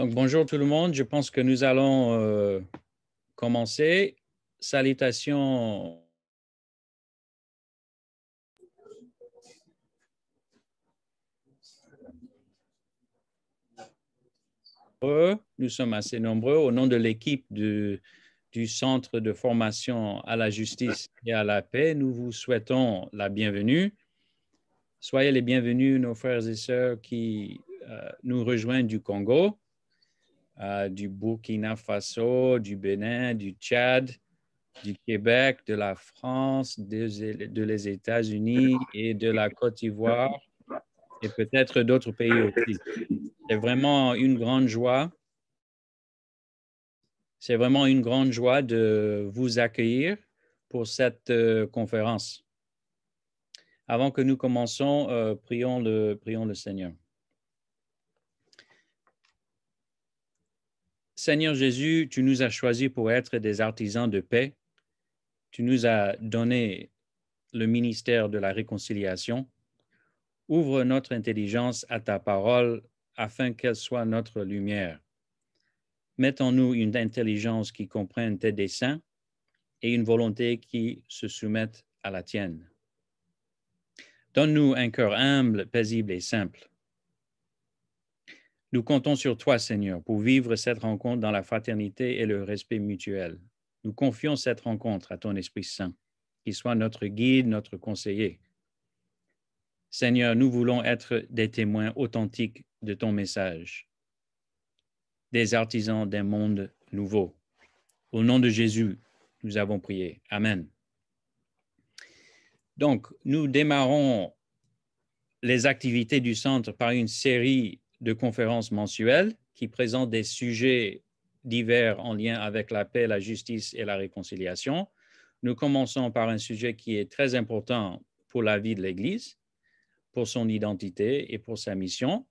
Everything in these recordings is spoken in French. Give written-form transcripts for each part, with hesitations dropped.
Donc, bonjour tout le monde. Je pense que nous allons commencer. Salutations. Nous sommes assez nombreux. Au nom de l'équipe du Centre de formation à la justice et à la paix, nous vous souhaitons la bienvenue. Soyez les bienvenus, nos frères et sœurs qui nous rejoignent du Congo, du Burkina Faso, du Bénin, du Tchad, du Québec, de la France, des États-Unis et de la Côte d'Ivoire et peut-être d'autres pays aussi. C'est vraiment une grande joie. C'est vraiment une grande joie de vous accueillir pour cette conférence. Avant que nous commençons, prions le Seigneur. Seigneur Jésus, tu nous as choisis pour être des artisans de paix. Tu nous as donné le ministère de la réconciliation. Ouvre notre intelligence à ta parole afin qu'elle soit notre lumière. Mets en nous une intelligence qui comprenne tes desseins et une volonté qui se soumette à la tienne. Donne-nous un cœur humble, paisible et simple. Nous comptons sur toi, Seigneur, pour vivre cette rencontre dans la fraternité et le respect mutuel. Nous confions cette rencontre à ton Esprit Saint, qui soit notre guide, notre conseiller. Seigneur, nous voulons être des témoins authentiques de ton message, des artisans d'un monde nouveau. Au nom de Jésus, nous avons prié. Amen. Donc, nous démarrons les activités du centre par une série de conférences mensuelles qui présentent des sujets divers en lien avec la paix, la justice et la réconciliation. Nous commençons par un sujet qui est très important pour la vie de l'Église, pour son identité et pour sa mission,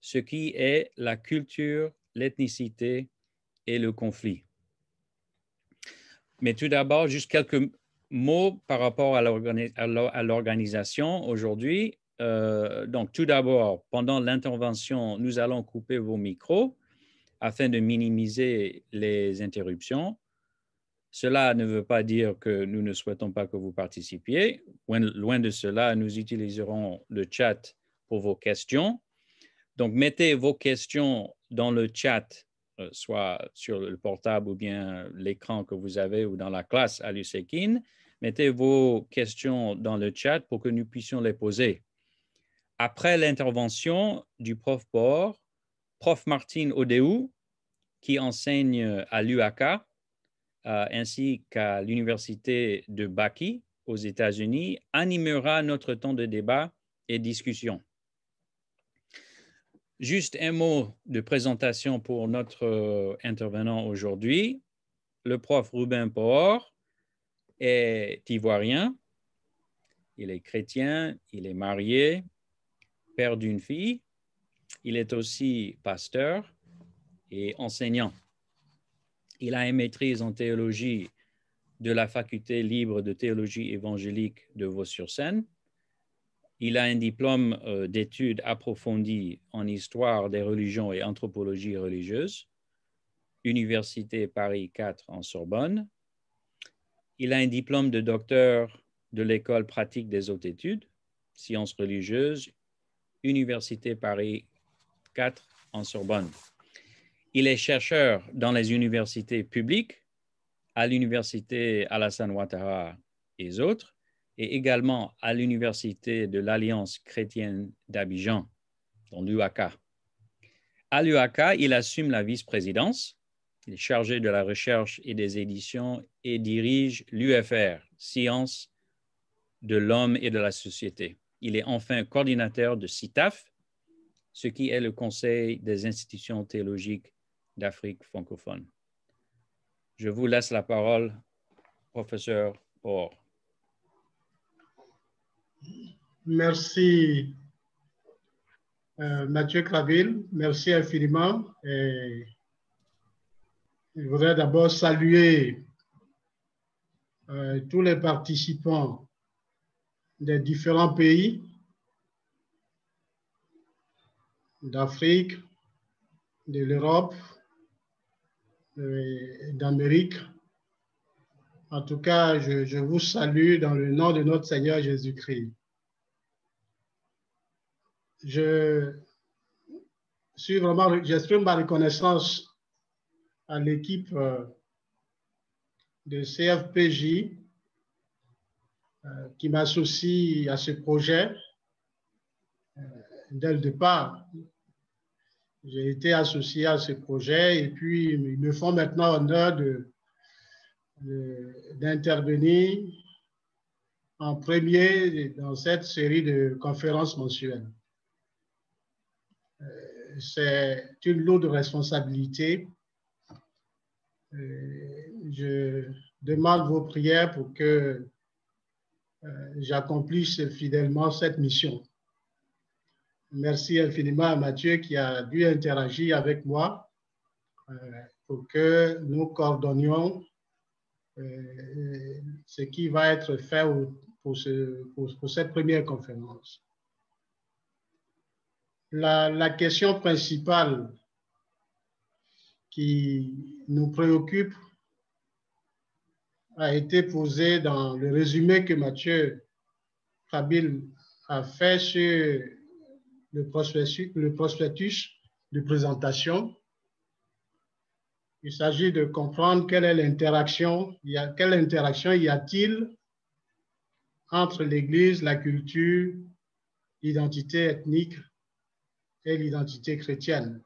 ce qui est la culture, l'ethnicité et le conflit. Mais tout d'abord, juste quelques mots par rapport à l'organisation aujourd'hui. Donc, tout d'abord, pendant l'intervention, nous allons couper vos micros afin de minimiser les interruptions. Cela ne veut pas dire que nous ne souhaitons pas que vous participiez. Loin de cela, nous utiliserons le chat pour vos questions. Donc, mettez vos questions dans le chat, soit sur le portable ou bien l'écran que vous avez ou dans la classe à l'USEKIN. Mettez vos questions dans le chat pour que nous puissions les poser. Après l'intervention du prof Bor, prof Martine Odeu, qui enseigne à l'UAK, ainsi qu'à l'Université de Baki aux États-Unis, animera notre temps de débat et discussion. Juste un mot de présentation pour notre intervenant aujourd'hui. Le prof Ruben Pohor est ivoirien, il est chrétien, il est marié, père d'une fille, il est aussi pasteur et enseignant. Il a une maîtrise en théologie de la faculté libre de théologie évangélique de Vaux-sur-Seine. Il a un diplôme d'études approfondies en histoire des religions et anthropologie religieuse, Université Paris 4 en Sorbonne. Il a un diplôme de docteur de l'École pratique des hautes études, sciences religieuses, Université Paris 4 en Sorbonne. Il est chercheur dans les universités publiques, à l'Université Alassane Ouattara et autres, et également à l'Université de l'Alliance chrétienne d'Abidjan, dans l'UAK. À l'UAK, il assume la vice-présidence, il est chargé de la recherche et des éditions et dirige l'UFR, Sciences de l'homme et de la société. Il est enfin coordinateur de CITAF, ce qui est le Conseil des institutions théologiques d'Afrique francophone. Je vous laisse la parole, professeur Pohor. Merci, Mathieu Craville. Merci infiniment. Et je voudrais d'abord saluer tous les participants des différents pays d'Afrique, de l'Europe, d'Amérique. En tout cas, je vous salue dans le nom de notre Seigneur Jésus-Christ. J'exprime ma reconnaissance à l'équipe de CFPJ qui m'associe à ce projet. Dès le départ, j'ai été associé à ce projet et puis ils me font maintenant honneur d'intervenir en premier dans cette série de conférences mensuelles. C'est une lourde responsabilité. Je demande vos prières pour que j'accomplisse fidèlement cette mission. Merci infiniment à Mathieu qui a dû interagir avec moi pour que nous coordonnions ce qui va être fait pour cette première conférence. La question principale qui nous préoccupe a été posée dans le résumé que Mathieu Kabil a fait sur le prospectus de présentation. Il s'agit de comprendre quelle interaction y a-t-il entre l'Église, la culture, l'identité ethnique et l'identité chrétienne.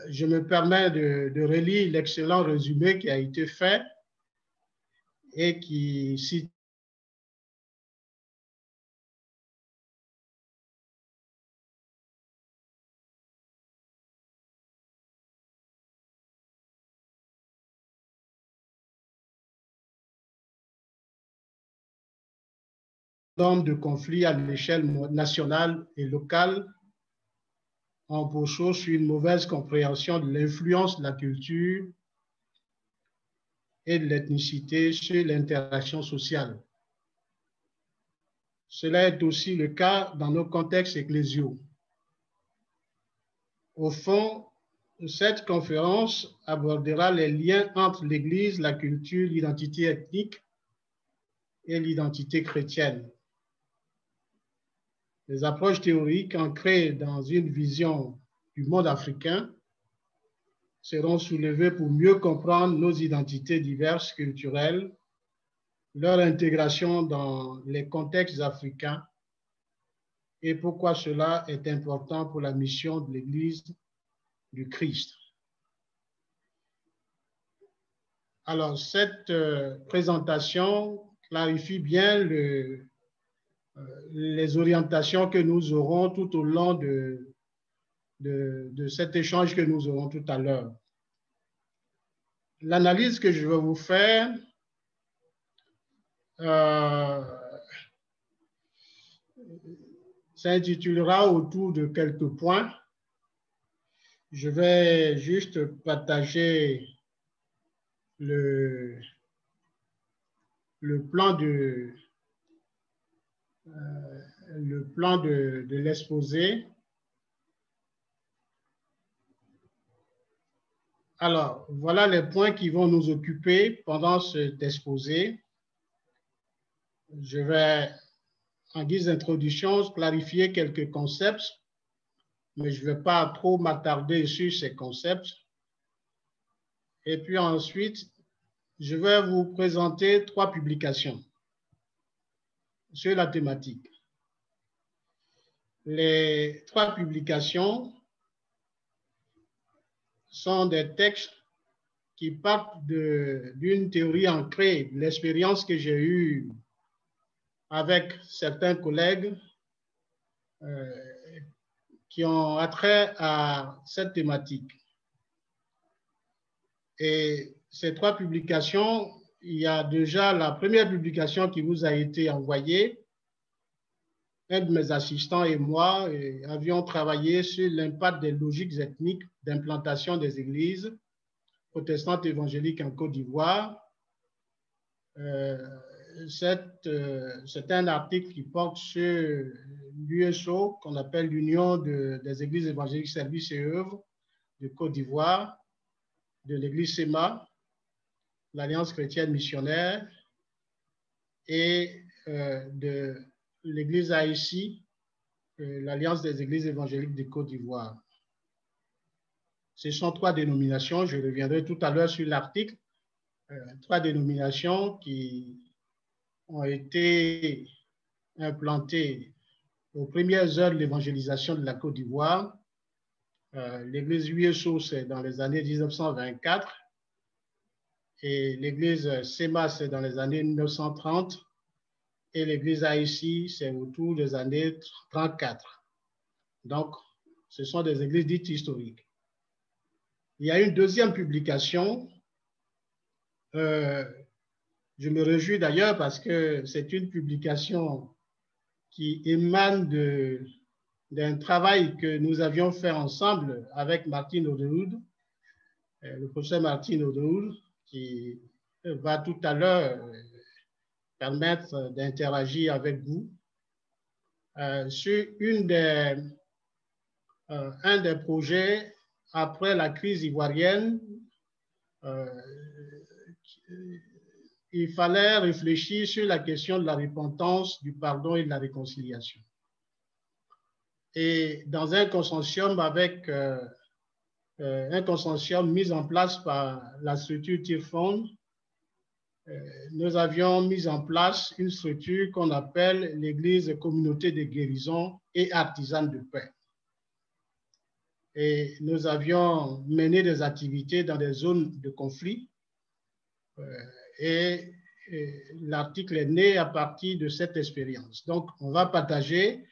Je me permets de relire l'excellent résumé qui a été fait et qui cite de conflits à l'échelle nationale et locale en brochant sur une mauvaise compréhension de l'influence de la culture et de l'ethnicité sur l'interaction sociale. Cela est aussi le cas dans nos contextes ecclésiaux. Au fond, cette conférence abordera les liens entre l'Église, la culture, l'identité ethnique et l'identité chrétienne. Les approches théoriques ancrées dans une vision du monde africain seront soulevées pour mieux comprendre nos identités diverses culturelles, leur intégration dans les contextes africains et pourquoi cela est important pour la mission de l'Église du Christ. Alors, cette présentation clarifie bien les orientations que nous aurons tout au long de cet échange que nous aurons tout à l'heure. L'analyse que je vais vous faire s'intitulera autour de quelques points. Je vais juste partager le plan de l'exposé. Alors, voilà les points qui vont nous occuper pendant cet exposé. Je vais, en guise d'introduction, clarifier quelques concepts, mais je ne vais pas trop m'attarder sur ces concepts. Et puis ensuite, je vais vous présenter 3 publications sur la thématique. Les 3 publications sont des textes qui partent d'une théorie ancrée, de l'expérience que j'ai eue avec certains collègues qui ont attrait à cette thématique. Et ces 3 publications, il y a déjà la première publication qui vous a été envoyée. Un de mes assistants et moi avions travaillé sur l'impact des logiques ethniques d'implantation des églises protestantes évangéliques en Côte d'Ivoire. c'est un article qui porte sur l'USO, qu'on appelle l'Union des Églises évangéliques, services et œuvres de Côte d'Ivoire, de l'Église SEMA, l'Alliance chrétienne missionnaire, et de l'Église AIC, l'Alliance des Églises évangéliques de Côte d'Ivoire. Ce sont trois dénominations, je reviendrai tout à l'heure sur l'article, trois dénominations qui ont été implantées aux premières heures de l'évangélisation de la Côte d'Ivoire. L'église USO, c'est dans les années 1924 et l'église SEMA, c'est dans les années 1930 et l'église AIC, c'est autour des années 34. Donc, ce sont des églises dites historiques. Il y a une deuxième publication. Je me réjouis d'ailleurs parce que c'est une publication qui émane d'un travail que nous avions fait ensemble avec Martin Odehoud, le professeur Martin Odehoud, qui va tout à l'heure permettre d'interagir avec vous sur un des projets après la crise ivoirienne. Il fallait réfléchir sur la question de la repentance, du pardon et de la réconciliation. Et dans un consortium mis en place par la structure Tearfund, nous avions mis en place une structure qu'on appelle l'Église Communauté de guérison et artisane de paix. Et nous avions mené des activités dans des zones de conflit. Et l'article est né à partir de cette expérience. Donc, on va partager,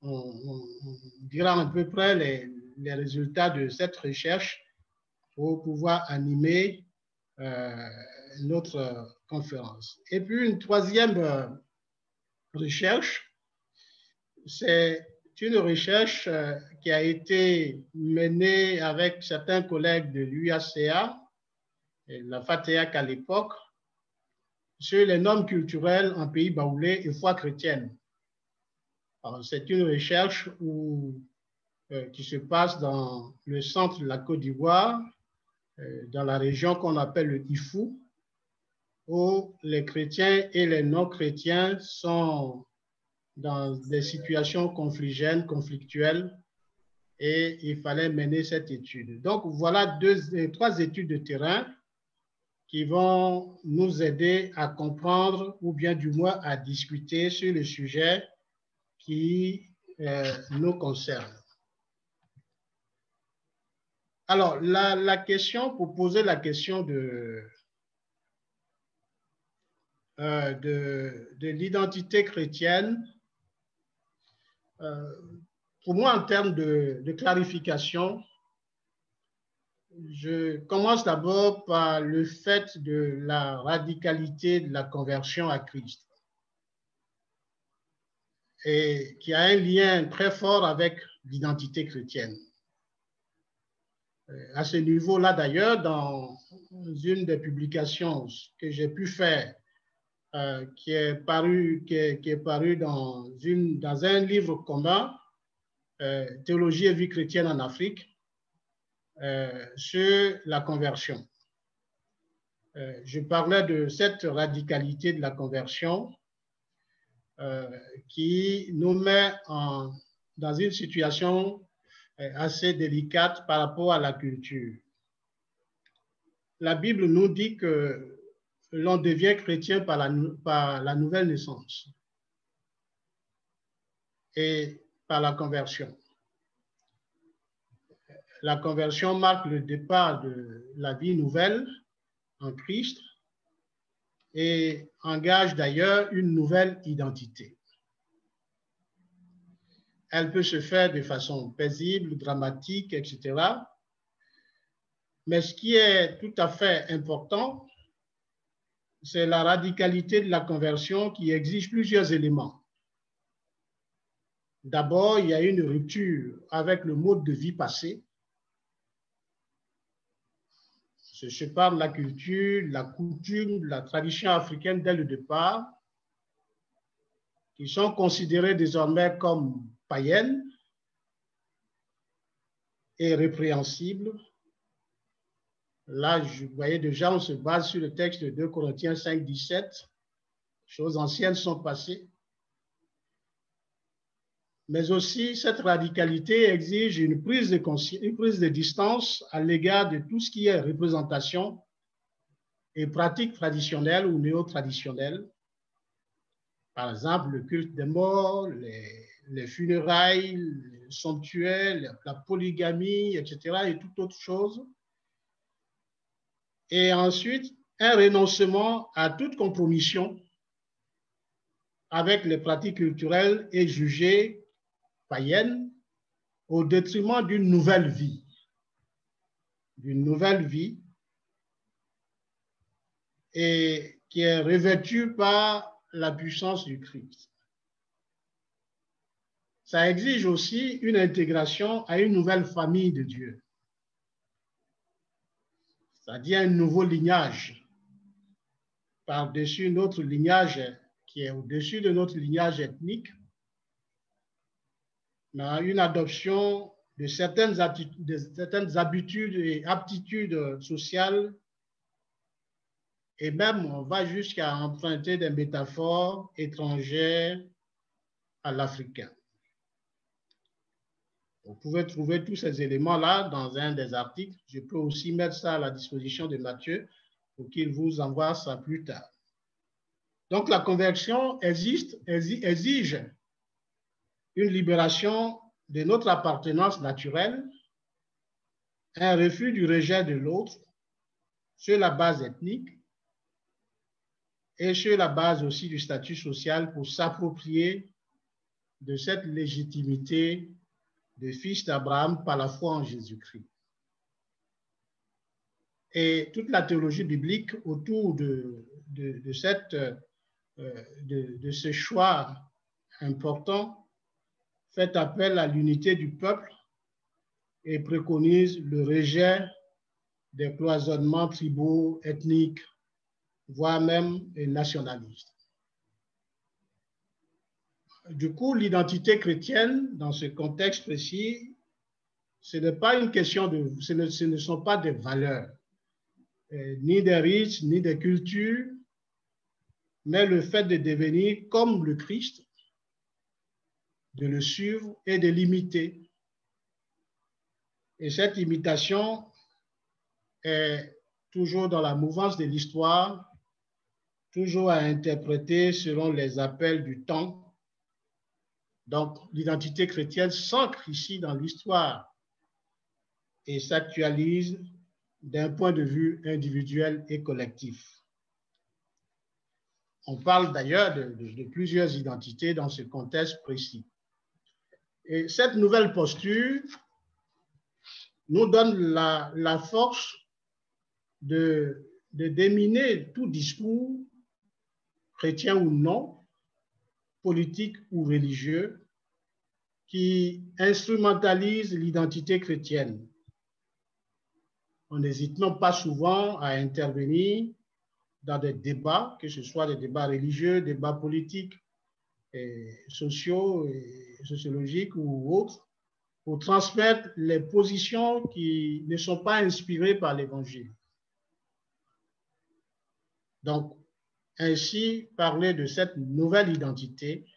on dira à peu près les résultats de cette recherche pour pouvoir animer notre conférence. Et puis, une troisième recherche, c'est une recherche qui a été menée avec certains collègues de l'UACA, la FATEAC à l'époque, sur les normes culturelles en pays baoulés et foi chrétienne. C'est une recherche qui se passe dans le centre de la Côte d'Ivoire, dans la région qu'on appelle le Ifou, où les chrétiens et les non-chrétiens sont dans des situations conflictuelles, et il fallait mener cette étude. Donc, voilà trois études de terrain qui vont nous aider à comprendre ou bien du moins à discuter sur le sujet qui nous concerne. Alors, la question, pour poser la question de l'identité chrétienne, pour moi, en termes de clarification, je commence d'abord par le fait de la radicalité de la conversion à Christ, et qui a un lien très fort avec l'identité chrétienne. À ce niveau-là, d'ailleurs, dans une des publications que j'ai pu faire, qui est paru dans un livre commun, Théologie et vie chrétienne en Afrique, sur la conversion. Je parlais de cette radicalité de la conversion qui nous met dans une situation assez délicate par rapport à la culture. La Bible nous dit que l'on devient chrétien par la nouvelle naissance et par la conversion. La conversion marque le départ de la vie nouvelle en Christ et engage d'ailleurs une nouvelle identité. Elle peut se faire de façon paisible, dramatique, etc. Mais ce qui est tout à fait important, c'est la radicalité de la conversion qui exige plusieurs éléments. D'abord, il y a une rupture avec le mode de vie passé. Je parle de la culture, de la coutume, de la tradition africaine dès le départ, qui sont considérées désormais comme païennes et répréhensibles. Là, vous voyez déjà, on se base sur le texte de 2 Corinthiens 5, 17. Choses anciennes sont passées. Mais aussi, cette radicalité exige une prise de distance à l'égard de tout ce qui est représentation et pratique traditionnelle ou néo-traditionnelle. Par exemple, le culte des morts, les funérailles, les sanctuaires, la polygamie, etc. et toute autre chose. Et ensuite, un renoncement à toute compromission avec les pratiques culturelles et jugées païennes au détriment d'une nouvelle vie. Et qui est revêtue par la puissance du Christ. Ça exige aussi une intégration à une nouvelle famille de Dieu, c'est-à-dire un nouveau lignage par-dessus notre lignage qui est au-dessus de notre lignage ethnique, mais une adoption de certaines habitudes et aptitudes sociales, et même on va jusqu'à emprunter des métaphores étrangères à l'africain. Vous pouvez trouver tous ces éléments-là dans un des articles. Je peux aussi mettre ça à la disposition de Mathieu pour qu'il vous envoie ça plus tard. Donc la conversion exige une libération de notre appartenance naturelle, un refus du rejet de l'autre sur la base ethnique et sur la base aussi du statut social pour s'approprier de cette légitimité de fils d'Abraham par la foi en Jésus-Christ. Et toute la théologie biblique autour de ce choix important fait appel à l'unité du peuple et préconise le rejet des cloisonnements tribaux, ethniques, voire même nationalistes. Du coup, l'identité chrétienne, dans ce contexte précis, ce n'est pas une question de, ce ne sont pas des valeurs, ni des rites, ni des cultures, mais le fait de devenir comme le Christ, de le suivre et de l'imiter. Et cette imitation est toujours dans la mouvance de l'histoire, toujours à interpréter selon les appels du temps. Donc, l'identité chrétienne s'ancre ici dans l'histoire et s'actualise d'un point de vue individuel et collectif. On parle d'ailleurs de plusieurs identités dans ce contexte précis. Et cette nouvelle posture nous donne la force de déminer tout discours, chrétien ou non, politique ou religieux, qui instrumentalise l'identité chrétienne. On n'hésite non pas souvent à intervenir dans des débats, que ce soit des débats religieux, débats politiques, sociaux, sociologiques ou autres, pour transmettre les positions qui ne sont pas inspirées par l'Évangile. Donc, ainsi, parler de cette nouvelle identité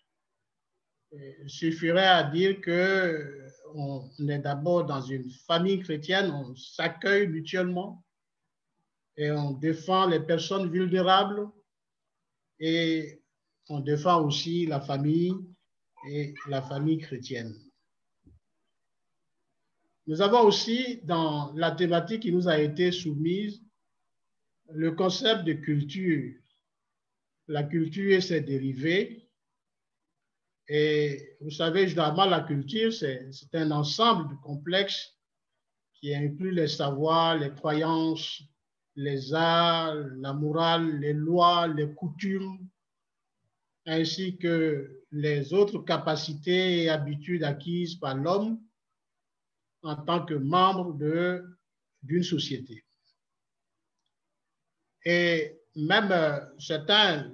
suffirait à dire qu'on est d'abord dans une famille chrétienne, on s'accueille mutuellement et on défend les personnes vulnérables et on défend aussi la famille et la famille chrétienne. Nous avons aussi, dans la thématique qui nous a été soumise, le concept de culture. La culture et ses dérivés. Et vous savez, généralement, la culture, c'est un ensemble complexe qui inclut les savoirs, les croyances, les arts, la morale, les lois, les coutumes, ainsi que les autres capacités et habitudes acquises par l'homme en tant que membre d'une société. Et même certains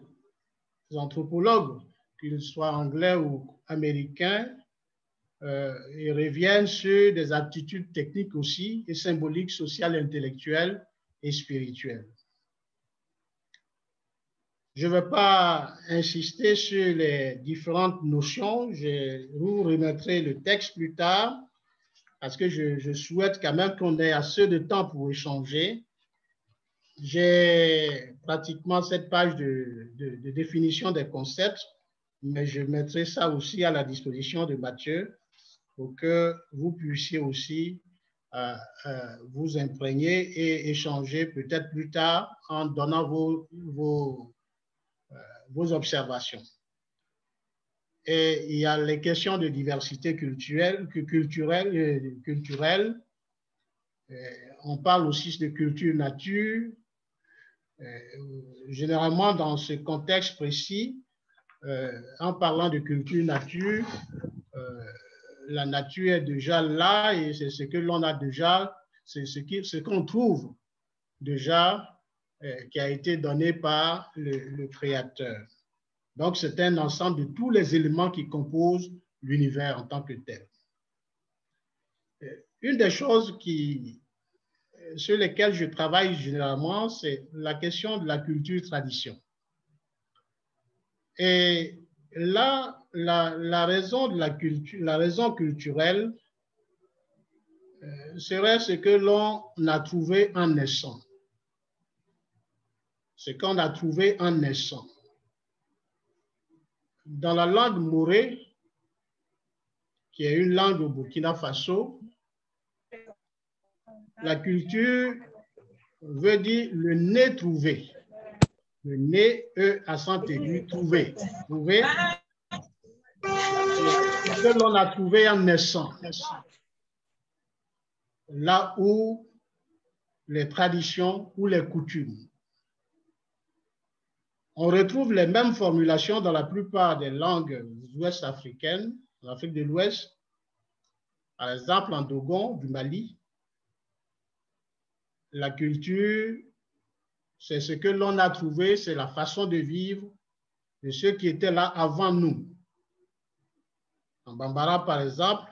anthropologues qu'ils soient anglais ou américains, ils reviennent sur des aptitudes techniques aussi, et symboliques, sociales, intellectuelles et spirituelles. Je ne vais pas insister sur les différentes notions, je vous remettrai le texte plus tard, parce que je souhaite quand même qu'on ait assez de temps pour échanger. J'ai pratiquement cette page de définition des concepts, mais je mettrai ça aussi à la disposition de Mathieu pour que vous puissiez aussi vous imprégner et échanger peut-être plus tard en donnant vos observations. Et il y a les questions de diversité culturelle. On parle aussi de culture nature. Généralement, dans ce contexte précis, en parlant de culture nature, la nature est déjà là et c'est ce que l'on a déjà, c'est ce qu'on trouve déjà qui a été donné par le Créateur. Donc, c'est un ensemble de tous les éléments qui composent l'univers en tant que tel. Une des choses sur lesquelles je travaille généralement, c'est la question de la culture-tradition. Et là, la raison de la culture, la raison culturelle serait ce que l'on a trouvé en naissant. Ce qu'on a trouvé en naissant. Dans la langue moré, qui est une langue au Burkina Faso, la culture veut dire le nez trouvé. Le nez, accent aigu, trouvé. Trouvé. Ce que l'on a trouvé en naissant. Là où les traditions ou les coutumes. On retrouve les mêmes formulations dans la plupart des langues ouest africaines, en Afrique de l'Ouest, par exemple en Dogon, du Mali. La culture, c'est ce que l'on a trouvé, c'est la façon de vivre de ceux qui étaient là avant nous. En Bambara, par exemple,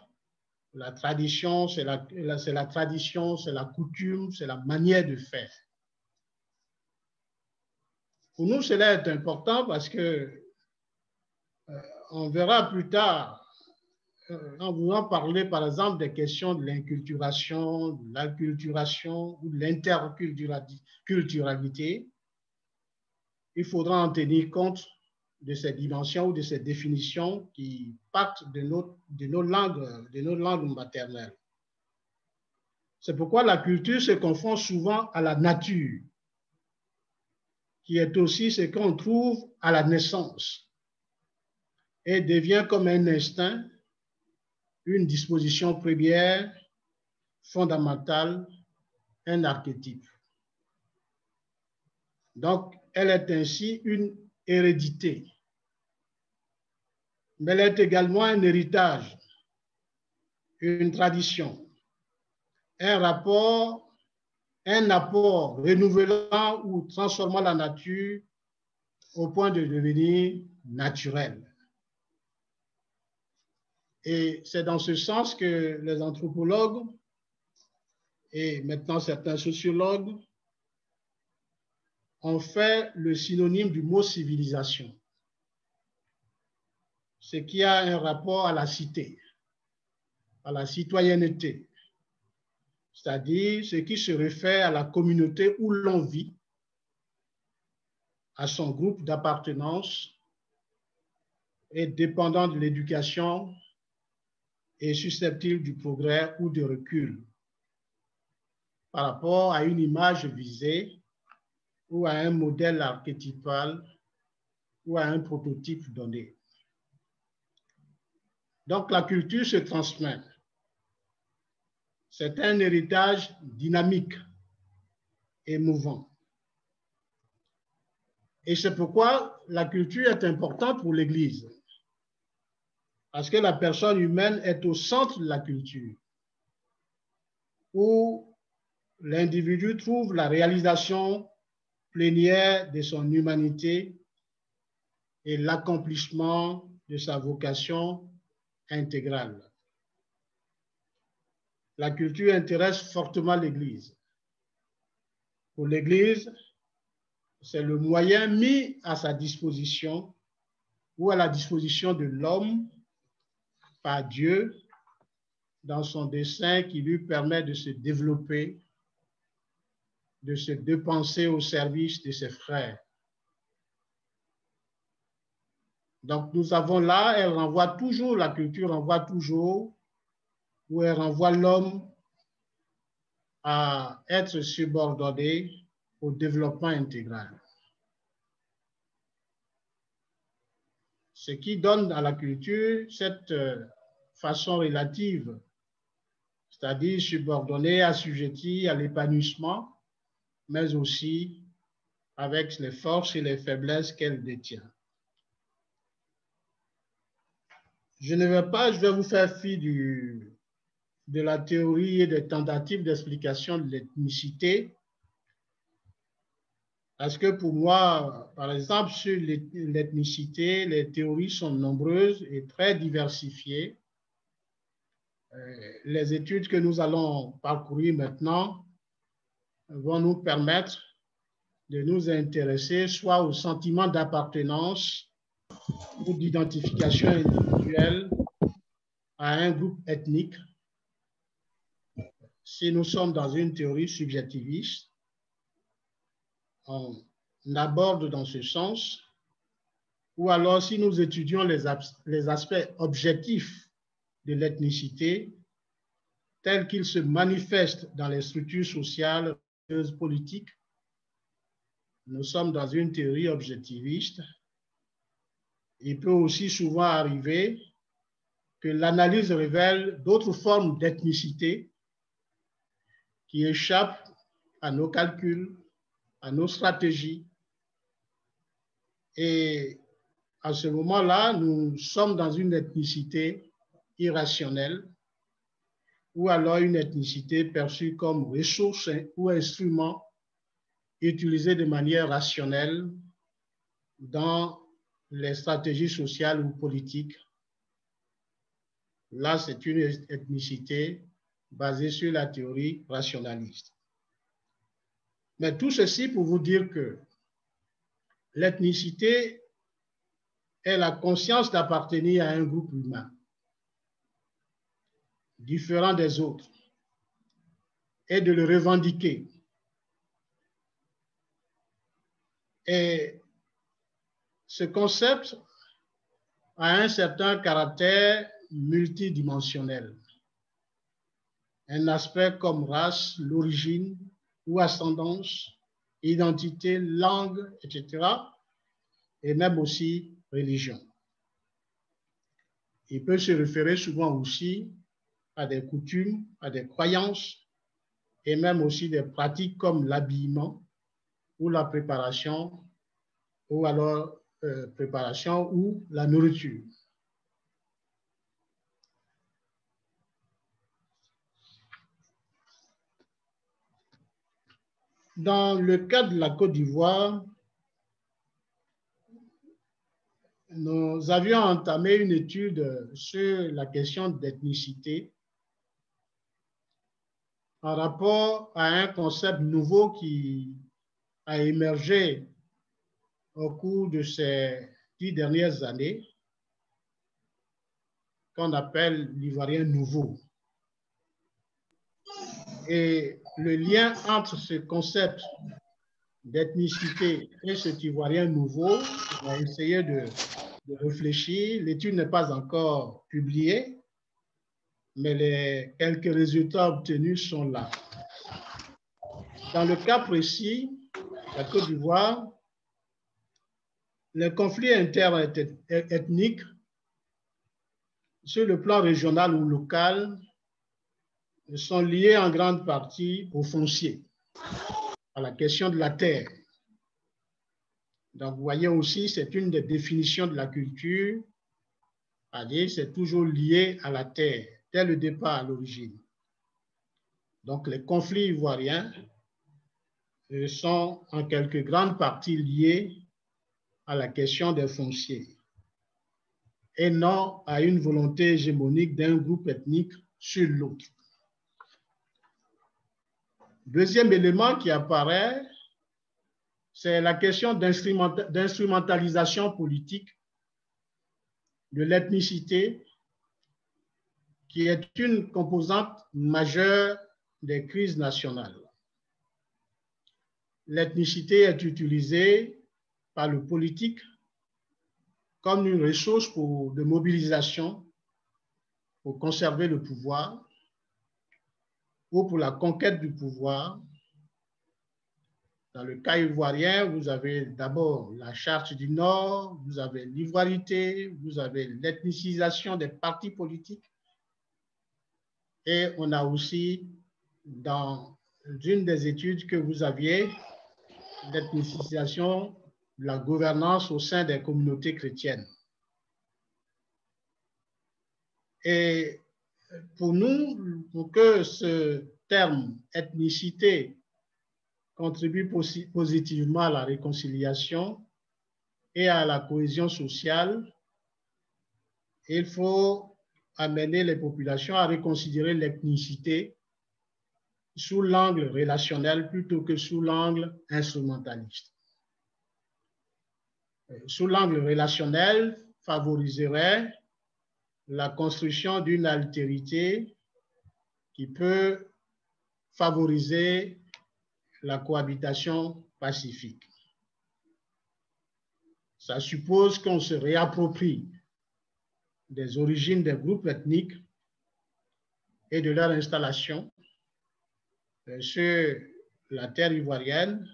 la tradition, c'est la tradition, c'est la coutume, c'est la manière de faire. Pour nous, cela est important parce que on verra plus tard, en voulant parler par exemple des questions de l'inculturation, de l'acculturation ou de l'interculturalité, il faudra en tenir compte de ces dimensions ou de ces définitions qui partent de nos langues maternelles. C'est pourquoi la culture se confond souvent à la nature, qui est aussi ce qu'on trouve à la naissance et devient comme un instinct, une disposition première, fondamentale, un archétype. Donc, elle est ainsi une hérédité, mais elle est également un héritage, une tradition, un apport renouvelant ou transformant la nature au point de devenir naturelle. Et c'est dans ce sens que les anthropologues et maintenant certains sociologues ont fait le synonyme du mot civilisation, ce qui a un rapport à la cité, à la citoyenneté, c'est-à-dire ce qui se réfère à la communauté où l'on vit, à son groupe d'appartenance et dépendant de l'éducation et susceptible du progrès ou du recul par rapport à une image visée ou à un modèle archétypal ou à un prototype donné. Donc la culture se transmet. C'est un héritage dynamique et mouvant. Et c'est pourquoi la culture est importante pour l'Église. Parce que la personne humaine est au centre de la culture, où l'individu trouve la réalisation plénière de son humanité et l'accomplissement de sa vocation intégrale. La culture intéresse fortement l'Église. Pour l'Église, c'est le moyen mis à sa disposition ou à la disposition de l'homme par Dieu dans son dessein qui lui permet de se développer, de se dépenser au service de ses frères. Donc nous avons là, elle renvoie toujours, la culture renvoie toujours, où elle renvoie l'homme à être subordonné au développement intégral. Ce qui donne à la culture cette façon relative, c'est-à-dire subordonnée, assujettie à l'épanouissement, mais aussi avec les forces et les faiblesses qu'elle détient. Je vais vous faire fi de la théorie et des tentatives d'explication de l'ethnicité, parce que pour moi, par exemple, sur l'ethnicité, les théories sont nombreuses et très diversifiées. Les études que nous allons parcourir maintenant vont nous permettre de nous intéresser soit au sentiment d'appartenance ou d'identification individuelle à un groupe ethnique, si nous sommes dans une théorie subjectiviste, on aborde dans ce sens, ou alors si nous étudions les aspects objectifs de l'ethnicité, tels qu'ils se manifestent dans les structures sociales et politiques, nous sommes dans une théorie objectiviste. Il peut aussi souvent arriver que l'analyse révèle d'autres formes d'ethnicité qui échappent à nos calculs, à nos stratégies. Et à ce moment-là, nous sommes dans une ethnicité irrationnelle ou alors une ethnicité perçue comme ressource ou instrument utilisé de manière rationnelle dans les stratégies sociales ou politiques. Là, c'est une ethnicité basée sur la théorie rationaliste. Mais tout ceci pour vous dire que l'ethnicité est la conscience d'appartenir à un groupe humain différent des autres et de le revendiquer. Et ce concept a un certain caractère multidimensionnel. Un aspect comme race, l'origine ou ascendance, identité, langue, etc. et même aussi religion. Il peut se référer souvent aussi à des coutumes, à des croyances et même aussi des pratiques comme l'habillement ou la préparation ou alors préparation ou la nourriture. Dans le cas de la Côte d'Ivoire, nous avions entamé une étude sur la question d'ethnicité en rapport à un concept nouveau qui a émergé au cours de ces 10 dernières années, qu'on appelle l'Ivoirien nouveau. Et le lien entre ce concept d'ethnicité et cet Ivoirien nouveau, on a essayé de réfléchir. L'étude n'est pas encore publiée, mais les quelques résultats obtenus sont là. Dans le cas précis, la Côte d'Ivoire, les conflits interethniques sur le plan régional ou local sont liés en grande partie au foncier, à la question de la terre. Donc, vous voyez aussi, c'est une des définitions de la culture, c'est-à-dire c'est toujours lié à la terre, dès le départ à l'origine. Donc, les conflits ivoiriens sont en quelque grande partie liés à la question des fonciers et non à une volonté hégémonique d'un groupe ethnique sur l'autre. Deuxième élément qui apparaît, c'est la question d'instrumentalisation politique de l'ethnicité, qui est une composante majeure des crises nationales. L'ethnicité est utilisée par le politique comme une ressource de mobilisation pour conserver le pouvoir ou pour la conquête du pouvoir. Dans le cas ivoirien, vous avez d'abord la charte du Nord, vous avez l'ivoirité, vous avez l'ethnicisation des partis politiques. Et on a aussi, dans une des études que vous aviez, l'ethnicisation de la gouvernance au sein des communautés chrétiennes. Et pour nous, pour que ce terme ethnicité contribue positivement à la réconciliation et à la cohésion sociale, il faut amener les populations à reconsidérer l'ethnicité sous l'angle relationnel plutôt que sous l'angle instrumentaliste. Sous l'angle relationnel favoriserait la construction d'une altérité qui peut favoriser la cohabitation pacifique. Ça suppose qu'on se réapproprie des origines des groupes ethniques et de leur installation sur la terre ivoirienne,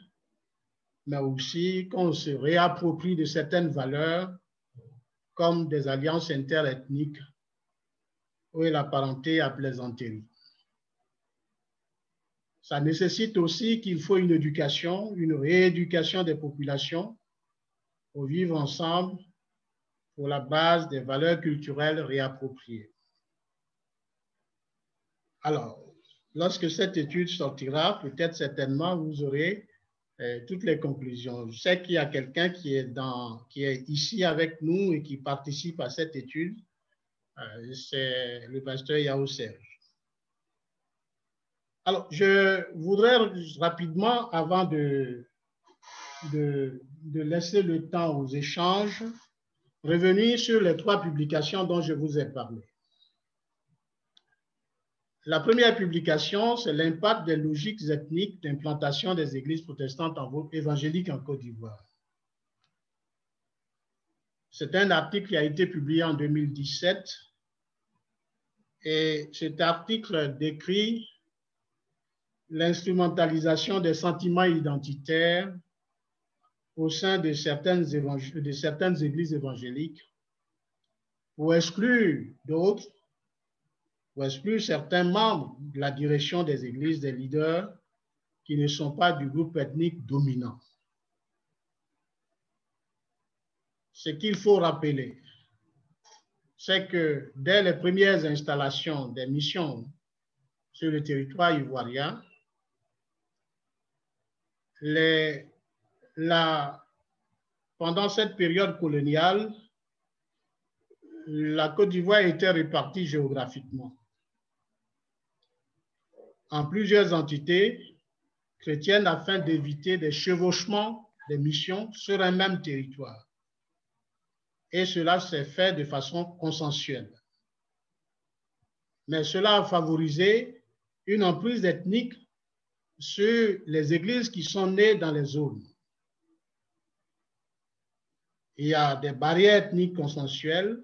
mais aussi qu'on se réapproprie de certaines valeurs comme des alliances interethniques ou la parenté à plaisanterie. Ça nécessite aussi qu'il faut une éducation, une rééducation des populations pour vivre ensemble pour la base des valeurs culturelles réappropriées. Alors, lorsque cette étude sortira, peut-être certainement vous aurez toutes les conclusions. Je sais qu'il y a quelqu'un qui est ici avec nous et qui participe à cette étude. C'est le pasteur Yao Serge. Alors, je voudrais rapidement, avant de laisser le temps aux échanges, revenir sur les 3 publications dont je vous ai parlé. La première publication, c'est l'impact des logiques ethniques d'implantation des églises protestantes évangéliques en Côte d'Ivoire. C'est un article qui a été publié en 2017 et cet article décrit l'instrumentalisation des sentiments identitaires au sein de certaines églises évangéliques pour exclure d'autres, pour exclure certains membres de la direction des églises, des leaders qui ne sont pas du groupe ethnique dominant. Ce qu'il faut rappeler, c'est que dès les premières installations des missions sur le territoire ivoirien, pendant cette période coloniale, la Côte d'Ivoire était répartie géographiquement en plusieurs entités chrétiennes afin d'éviter des chevauchements des missions sur un même territoire. Et cela s'est fait de façon consensuelle. Mais cela a favorisé une emprise ethnique sur les églises qui sont nées dans les zones. Il y a des barrières ethniques consensuelles,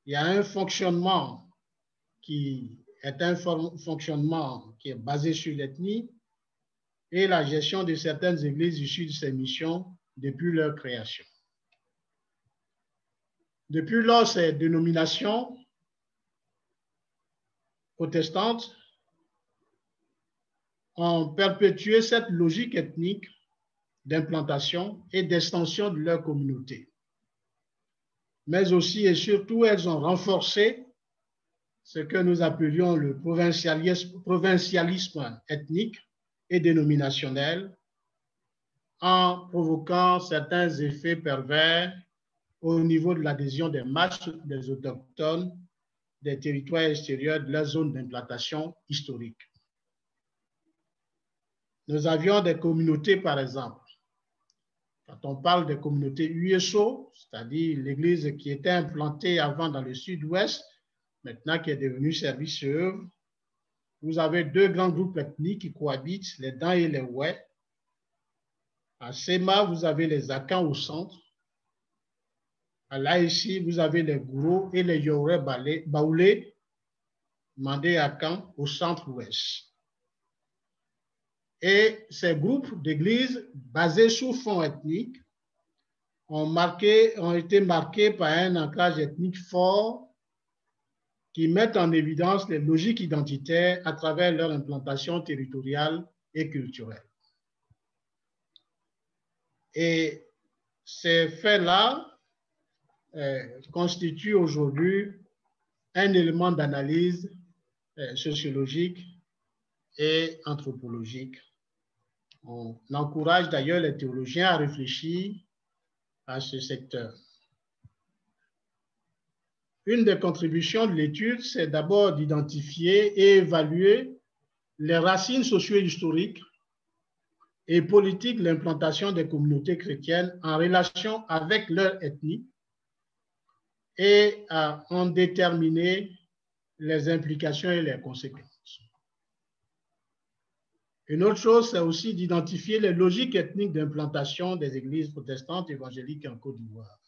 il y a un fonctionnement qui est basé sur l'ethnie et la gestion de certaines églises issues de ces missions depuis leur création. Depuis lors, ces dénominations protestantes ont perpétué cette logique ethnique d'implantation et d'extension de leur communauté. Mais aussi et surtout, elles ont renforcé ce que nous appelions le provincialisme ethnique et dénominationnel en provoquant certains effets pervers au niveau de l'adhésion des masses des autochtones des territoires extérieurs de la zone d'implantation historique. Nous avions des communautés, par exemple. Quand on parle des communautés USO, c'est-à-dire l'église qui était implantée avant dans le sud-ouest, maintenant qui est devenue service-œuvre, vous avez deux grands groupes ethniques qui cohabitent, les Dans et les Ouais. À Sema, vous avez les Akans au centre. Là, ici, vous avez les Gouro et les Yoré Baoulé, Mandé Akan au centre-ouest. Et ces groupes d'églises basés sur fond ethnique ont été marqués par un ancrage ethnique fort qui met en évidence les logiques identitaires à travers leur implantation territoriale et culturelle. Et ces faits-là constituent aujourd'hui un élément d'analyse sociologique et anthropologique. On encourage d'ailleurs les théologiens à réfléchir à ce secteur. Une des contributions de l'étude, c'est d'abord d'identifier et évaluer les racines socio-historiques et politiques de l'implantation des communautés chrétiennes en relation avec leur ethnie et à en déterminer les implications et les conséquences. Une autre chose, c'est aussi d'identifier les logiques ethniques d'implantation des églises protestantes évangéliques en Côte d'Ivoire.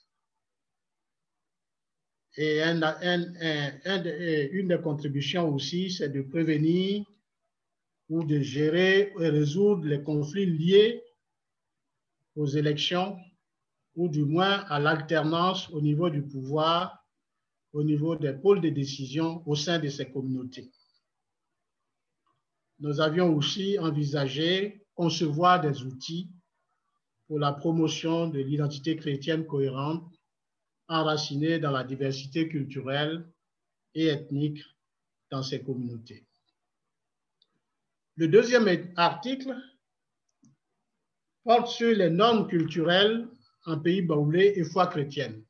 Et une des contributions aussi, c'est de prévenir ou de gérer et résoudre les conflits liés aux élections ou du moins à l'alternance au niveau du pouvoir, au niveau des pôles de décision au sein de ces communautés. Nous avions aussi envisagé concevoir des outils pour la promotion de l'identité chrétienne cohérente, enracinée dans la diversité culturelle et ethnique dans ces communautés. Le deuxième article porte sur les normes culturelles en pays baoulé et foi chrétienne.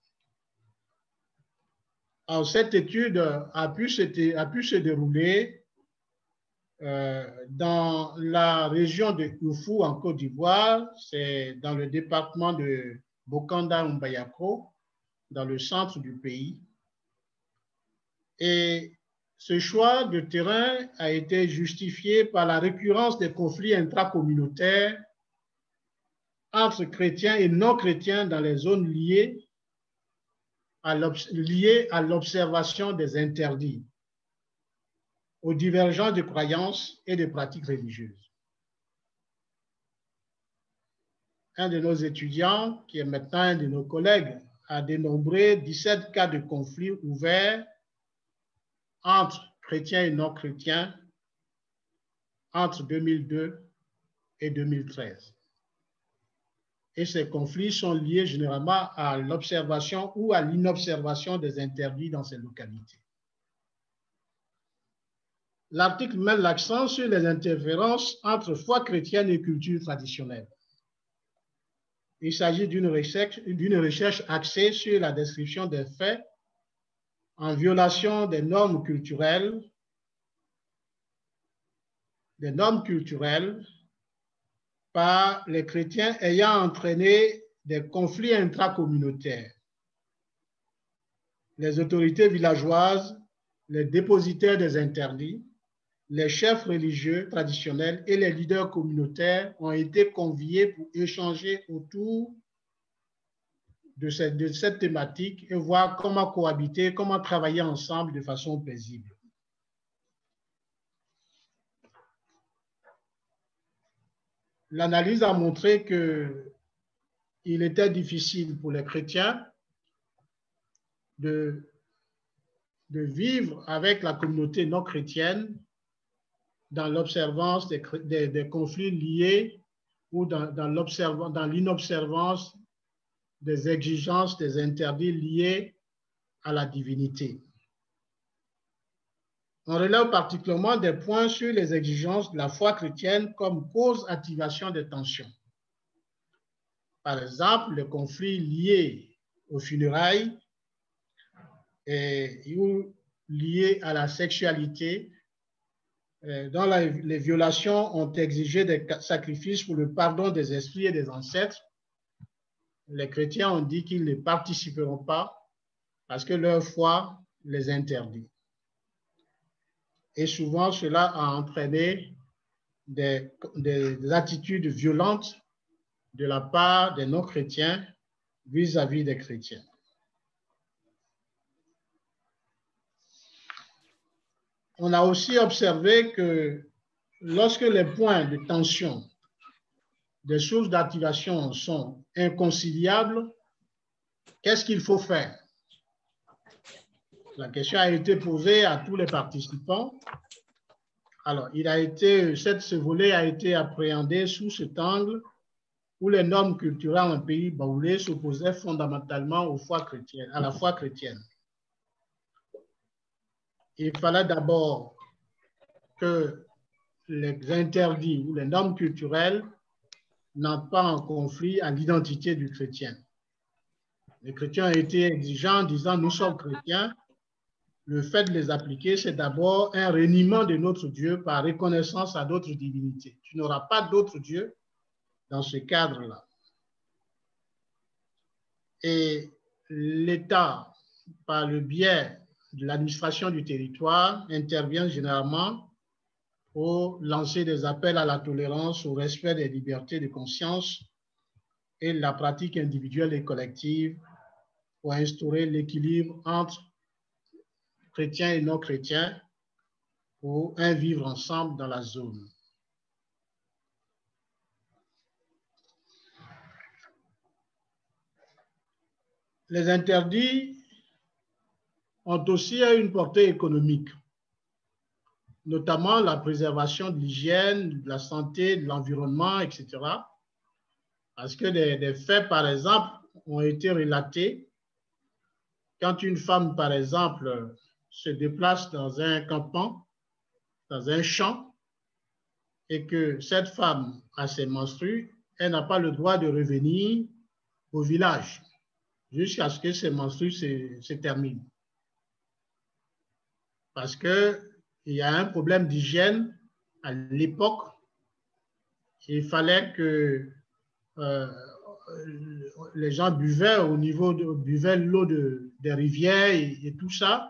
Alors, cette étude a pu se dérouler dans la région de Oufou en Côte d'Ivoire, c'est dans le département de Bokanda-Mbayako, dans le centre du pays. Et ce choix de terrain a été justifié par la récurrence des conflits intracommunautaires entre chrétiens et non-chrétiens dans les zones liées à l'observation des interdits, aux divergences de croyances et de pratiques religieuses. Un de nos étudiants, qui est maintenant un de nos collègues, a dénombré 17 cas de conflits ouverts entre chrétiens et non-chrétiens entre 2002 et 2013. Et ces conflits sont liés généralement à l'observation ou à l'inobservation des interdits dans ces localités. L'article met l'accent sur les interférences entre foi chrétienne et culture traditionnelle. Il s'agit d'une recherche axée sur la description des faits en violation des normes culturelles par les chrétiens ayant entraîné des conflits intracommunautaires. Les autorités villageoises, les dépositaires des interdits, les chefs religieux traditionnels et les leaders communautaires ont été conviés pour échanger autour de cette thématique et voir comment cohabiter, comment travailler ensemble de façon paisible. L'analyse a montré qu'il était difficile pour les chrétiens de vivre avec la communauté non chrétienne dans l'observance des conflits liés ou dans l'inobservance des exigences, des interdits liés à la divinité. On relève particulièrement des points sur les exigences de la foi chrétienne comme cause activation des tensions. Par exemple, les conflits liés aux funérailles ou liés à la sexualité, dont les violations ont exigé des sacrifices pour le pardon des esprits et des ancêtres. Les chrétiens ont dit qu'ils ne participeront pas parce que leur foi les interdit. Et souvent, cela a entraîné des attitudes violentes de la part des non-chrétiens vis-à-vis des chrétiens. On a aussi observé que lorsque les points de tension des sources d'activation sont inconciliables, qu'est-ce qu'il faut faire? La question a été posée à tous les participants. Alors, ce volet a été appréhendé sous cet angle où les normes culturelles en pays baoulé s'opposaient fondamentalement à la foi chrétienne. Il fallait d'abord que les interdits ou les normes culturelles n'entrent pas en conflit à l'identité du chrétien. Les chrétiens ont été exigeants en disant « nous sommes chrétiens ». Le fait de les appliquer, c'est d'abord un reniement de notre Dieu par reconnaissance à d'autres divinités. Tu n'auras pas d'autre Dieu dans ce cadre-là. Et l'État, par le biais de l'administration du territoire, intervient généralement pour lancer des appels à la tolérance, au respect des libertés de conscience et la pratique individuelle et collective pour instaurer l'équilibre entre chrétiens et non chrétiens pour un vivre ensemble dans la zone. Les interdits ont aussi une portée économique, notamment la préservation de l'hygiène, de la santé, de l'environnement, etc. Parce que des faits, par exemple, ont été relatés. Quand une femme, par exemple, se déplace dans un campement, dans un champ, et que cette femme a ses menstrues, elle n'a pas le droit de revenir au village jusqu'à ce que ses menstrues se terminent. Parce qu'il y a un problème d'hygiène à l'époque. Il fallait que les gens buvaient l'eau des rivières et tout ça.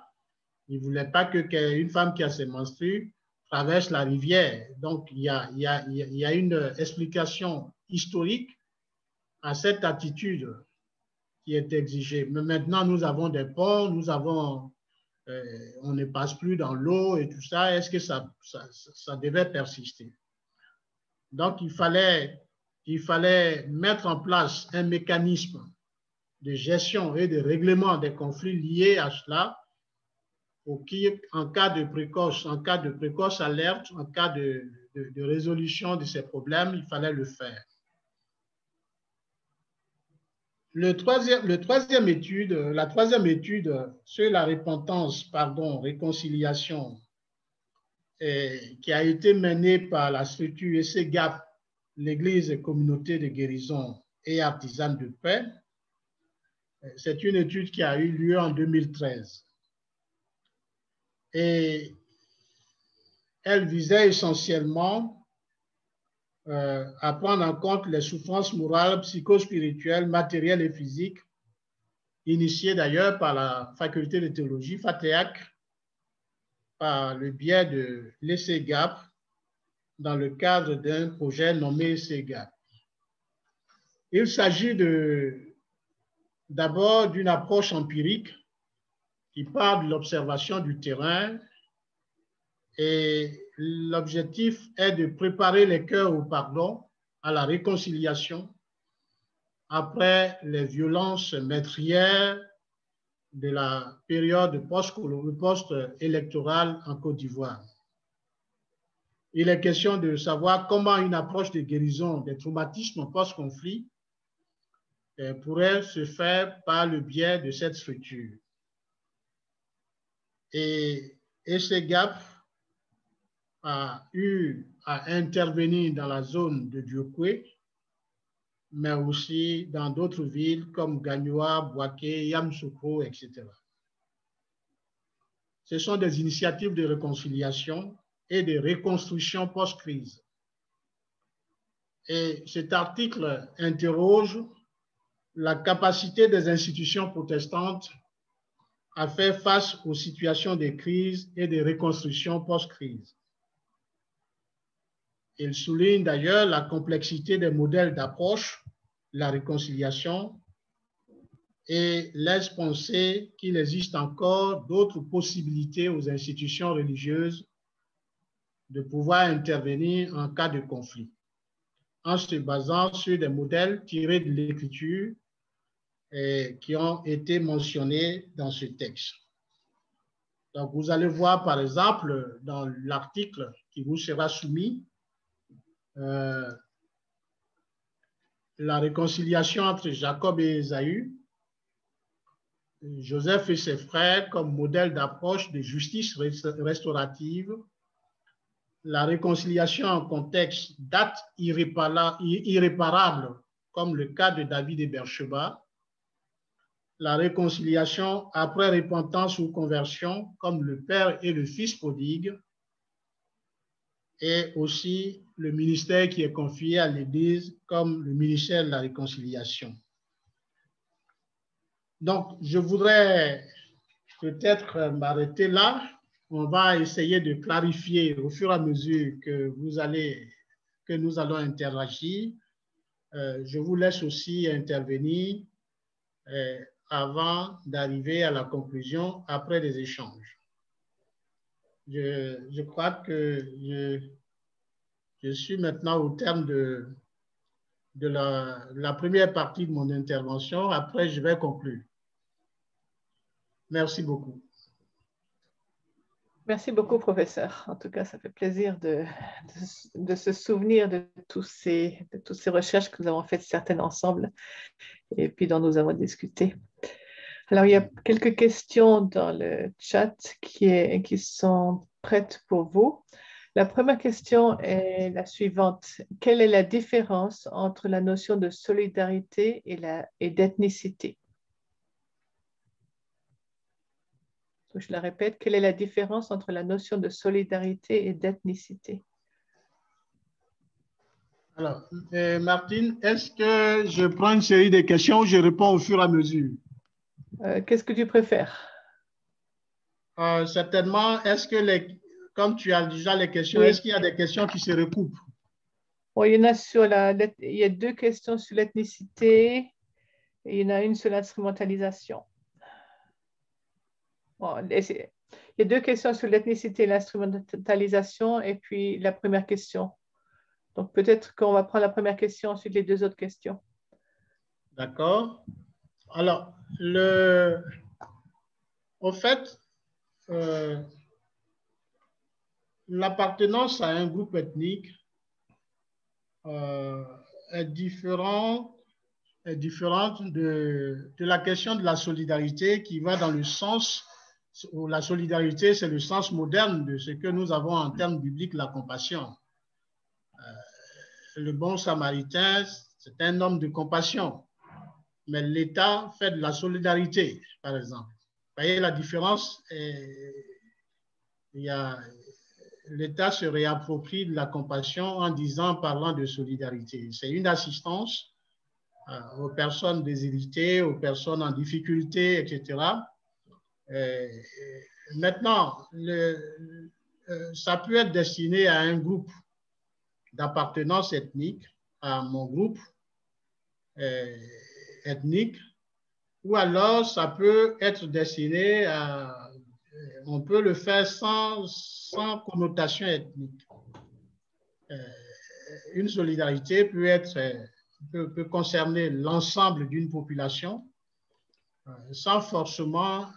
Ils ne voulaient pas qu'une femme qui a ses menstrues traverse la rivière. Donc, il y a une explication historique à cette attitude qui est exigée. Mais maintenant, nous avons des ponts, on ne passe plus dans l'eau et tout ça. Est-ce que ça devait persister? Donc, il fallait mettre en place un mécanisme de gestion et de règlement des conflits liés à cela, en cas de précoce alerte, en cas de résolution de ces problèmes, il fallait le faire. La troisième étude sur la réconciliation, qui a été menée par la structure ECGAP, l'Église et Communauté de guérison et artisane de paix. C'est une étude qui a eu lieu en 2013. Et elle visait essentiellement à prendre en compte les souffrances morales, psychospirituelles, matérielles et physiques, initiées d'ailleurs par la faculté de théologie, FATEAC, par le biais de l'ECGAP, dans le cadre d'un projet nommé ECGAP. Il s'agit d'abord d'une approche empirique qui part de l'observation du terrain, et l'objectif est de préparer les cœurs au pardon, à la réconciliation, après les violences meurtrières de la période post-électorale en Côte d'Ivoire. Il est question de savoir comment une approche de guérison des traumatismes post-conflit pourrait se faire par le biais de cette structure. Et ECGAP a eu à intervenir dans la zone de Diokwe, mais aussi dans d'autres villes comme Gagnoa, Bouaké, Yamoussoukro, etc. Ce sont des initiatives de réconciliation et de reconstruction post-crise. Et cet article interroge la capacité des institutions protestantes à faire face aux situations de crise et de reconstruction post-crise. Il souligne d'ailleurs la complexité des modèles d'approche, la réconciliation, et laisse penser qu'il existe encore d'autres possibilités aux institutions religieuses de pouvoir intervenir en cas de conflit, en se basant sur des modèles tirés de l'Écriture qui ont été mentionnés dans ce texte. Donc, vous allez voir, par exemple, dans l'article qui vous sera soumis, la réconciliation entre Jacob et Ésaü, Joseph et ses frères comme modèle d'approche de justice restaurative, la réconciliation en contexte d'actes irréparables comme le cas de David et Beersheba, la réconciliation après repentance ou conversion comme le père et le fils prodigue, et aussi le ministère qui est confié à l'Église comme le ministère de la réconciliation. Donc, je voudrais peut-être m'arrêter là. On va essayer de clarifier au fur et à mesure que nous allons interagir. Je vous laisse aussi intervenir avant d'arriver à la conclusion après les échanges. Je crois que je suis maintenant au terme de la première partie de mon intervention. Après, je vais conclure. Merci beaucoup. Merci beaucoup, professeur. En tout cas, ça fait plaisir de se souvenir de toutes ces recherches que nous avons faites certaines ensemble et puis dont nous avons discuté. Alors, il y a quelques questions dans le chat qui sont prêtes pour vous. La première question est la suivante. Quelle est la différence entre la notion de solidarité et d'ethnicité? Je la répète, quelle est la différence entre la notion de solidarité et d'ethnicité? Alors, Martine, est-ce que je prends une série de questions ou je réponds au fur et à mesure? Qu'est-ce que tu préfères? Certainement, est-ce que, comme tu as déjà les questions, oui. Est-ce qu'il y a des questions qui se recoupent? Bon, il y en a il y a 2 questions sur l'ethnicité et il y en a une sur l'instrumentalisation. Bon, il y a 2 questions sur l'ethnicité et l'instrumentalisation et puis la première question. Donc, peut-être qu'on va prendre la première question, ensuite les 2 autres questions. D'accord. Alors, au fait, l'appartenance à un groupe ethnique est différente de la question de la solidarité qui va dans le sens où la solidarité, c'est le sens moderne de ce que nous avons en termes bibliques, la compassion. Le bon samaritain, c'est un homme de compassion, mais l'État fait de la solidarité, par exemple. Vous voyez la différence? L'État se réapproprie de la compassion en parlant de solidarité. C'est une assistance aux personnes déshéritées, aux personnes en difficulté, etc. Maintenant, ça peut être destiné à un groupe d'appartenance ethnique, à mon groupe ethnique, ou alors ça peut être destiné à... On peut le faire sans connotation ethnique. Une solidarité peut concerner l'ensemble d'une population sans forcément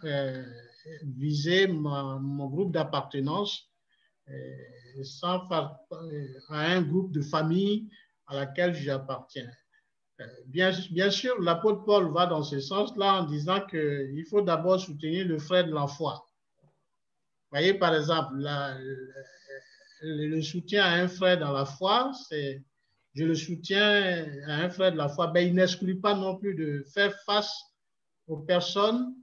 viser mon groupe d'appartenance à un groupe de famille à laquelle j'appartiens. Bien sûr, l'apôtre Paul va dans ce sens-là en disant qu'il faut d'abord soutenir le frère de la foi. Vous voyez, par exemple, le soutien à un frère dans la foi, c'est je le soutiens à un frère de la foi, ben, il n'exclut pas non plus de faire face aux personnes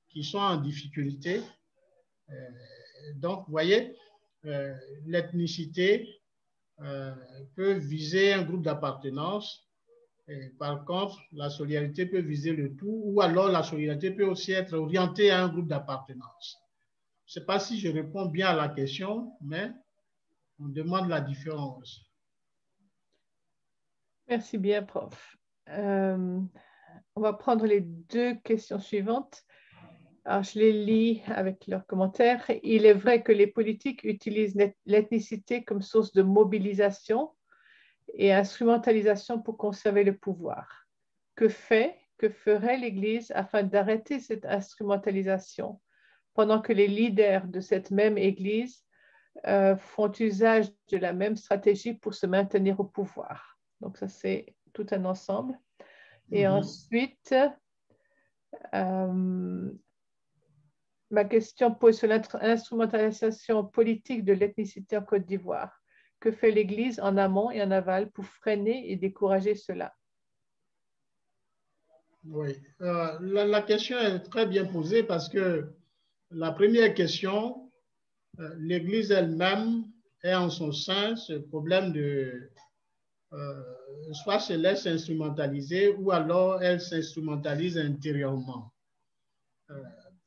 qui sont en difficulté. Donc, vous voyez, l'ethnicité peut viser un groupe d'appartenance. Par contre, la solidarité peut viser le tout, ou alors la solidarité peut aussi être orientée à un groupe d'appartenance. Je ne sais pas si je réponds bien à la question, mais on demande la différence. Merci bien, prof. On va prendre les deux questions suivantes. Alors, je les lis avec leurs commentaires. Il est vrai que les politiques utilisent l'ethnicité comme source de mobilisation et instrumentalisation pour conserver le pouvoir. Que ferait l'Église afin d'arrêter cette instrumentalisation pendant que les leaders de cette même Église font usage de la même stratégie pour se maintenir au pouvoir? Donc, ça, c'est tout un ensemble. Et ensuite, ma question pose sur l'instrumentalisation politique de l'ethnicité en Côte d'Ivoire. Que fait l'Église en amont et en aval pour freiner et décourager cela? Oui, la question est très bien posée parce que la première question, l'Église elle-même est en son sein ce problème de soit se laisse instrumentaliser ou alors elle s'instrumentalise intérieurement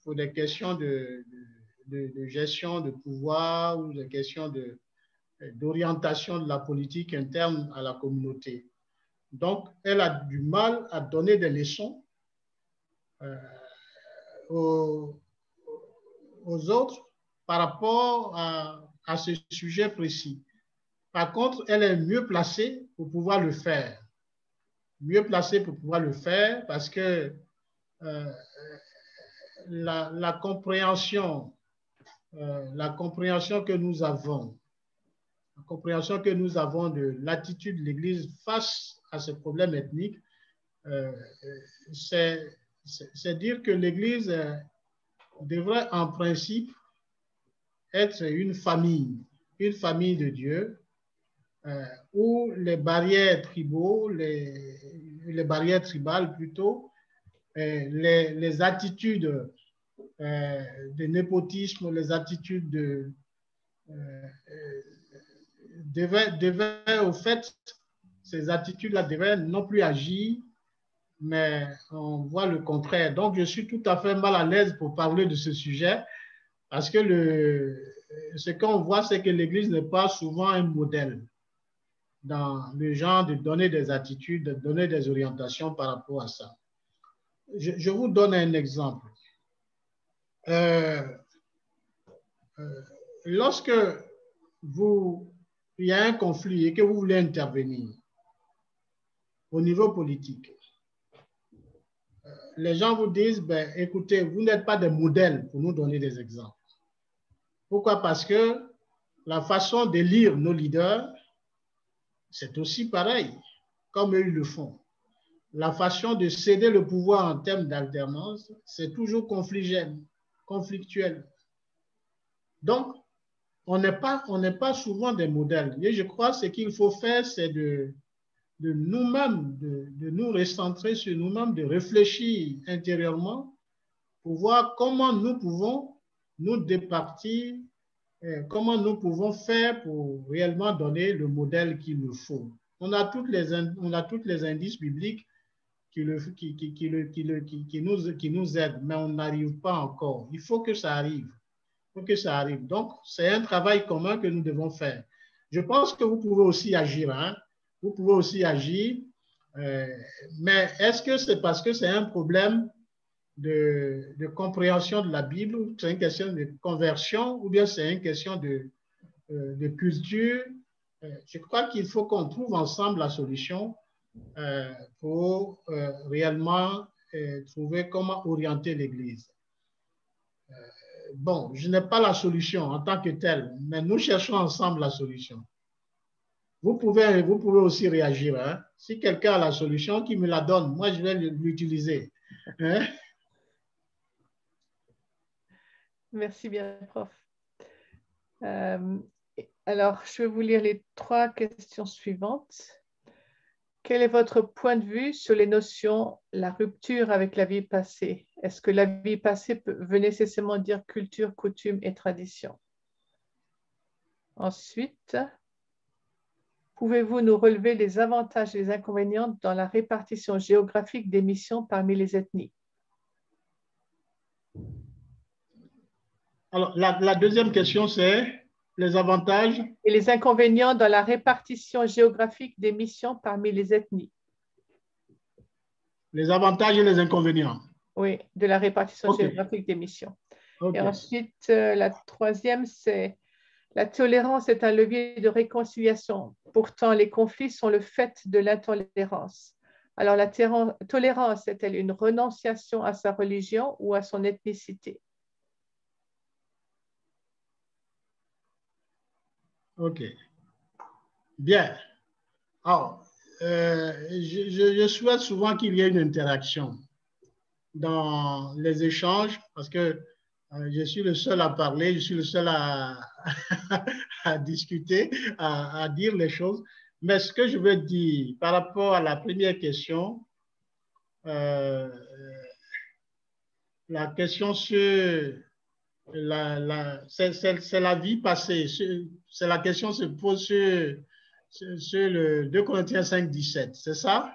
pour des questions de gestion de pouvoir ou des questions d'orientation de la politique interne à la communauté. Donc, elle a du mal à donner des leçons aux autres par rapport à ce sujet précis. Par contre, elle est mieux placée pour pouvoir le faire. Mieux placée pour pouvoir le faire parce que la compréhension que nous avons, de l'attitude de l'Église face à ce problème ethnique, c'est dire que l'Église devrait en principe être une famille de Dieu, où les barrières tribaux, les barrières tribales plutôt, les attitudes de népotisme, les attitudes devaient, au fait, ces attitudes-là devaient non plus agir, mais on voit le contraire. Donc, je suis tout à fait mal à l'aise pour parler de ce sujet, parce que ce qu'on voit, c'est que l'Église n'est pas souvent un modèle dans le genre de donner des attitudes, de donner des orientations par rapport à ça. Je vous donne un exemple. Lorsque il y a un conflit et que vous voulez intervenir au niveau politique, les gens vous disent, ben, écoutez, vous n'êtes pas des modèles pour nous donner des exemples. Pourquoi? Parce que la façon d'élire nos leaders, c'est aussi pareil, comme eux ils le font. La façon de céder le pouvoir en termes d'alternance, c'est toujours conflictuel. Donc, on n'est pas souvent des modèles. Et je crois que ce qu'il faut faire, c'est de nous-mêmes, de nous recentrer sur nous-mêmes, de réfléchir intérieurement pour voir comment nous pouvons nous départir, comment nous pouvons faire pour réellement donner le modèle qu'il nous faut. On a tous les indices bibliques qui nous aident, mais on n'arrive pas encore. Il faut que ça arrive. Donc, c'est un travail commun que nous devons faire. Je pense que vous pouvez aussi agir. Hein? Vous pouvez aussi agir. Mais est-ce que c'est parce que c'est un problème de compréhension de la Bible, c'est une question de conversion, ou bien c'est une question de culture? Je crois qu'il faut qu'on trouve ensemble la solution pour réellement trouver comment orienter l'Église. Bon, je n'ai pas la solution en tant que telle, mais nous cherchons ensemble la solution. Vous pouvez aussi réagir. Hein? Si quelqu'un a la solution, qu'il me la donne. Moi, je vais l'utiliser. Hein? Merci bien, prof. Alors, je vais vous lire les 3 questions suivantes. Quel est votre point de vue sur les notions, la rupture avec la vie passée? Est-ce que la vie passée veut nécessairement dire culture, coutume et tradition? Ensuite, pouvez-vous nous relever les avantages et les inconvénients dans la répartition géographique des missions parmi les ethnies? Alors, la deuxième question, c'est les avantages et les inconvénients dans la répartition géographique des missions parmi les ethnies. Les avantages et les inconvénients. Oui, de la répartition géographique des missions. Okay. Et ensuite, la troisième, c'est la tolérance est un levier de réconciliation. Pourtant, les conflits sont le fait de l'intolérance. Alors, la tolérance est-elle une renonciation à sa religion ou à son ethnicité? OK. Bien. Alors, je souhaite souvent qu'il y ait une interaction dans les échanges parce que je suis le seul à parler, je suis le seul à, à discuter, à dire les choses. Mais ce que je veux dire par rapport à la première question, la question sur c'est la vie passée. C'est la question se pose sur le 2 Corinthiens 5, 17. C'est ça?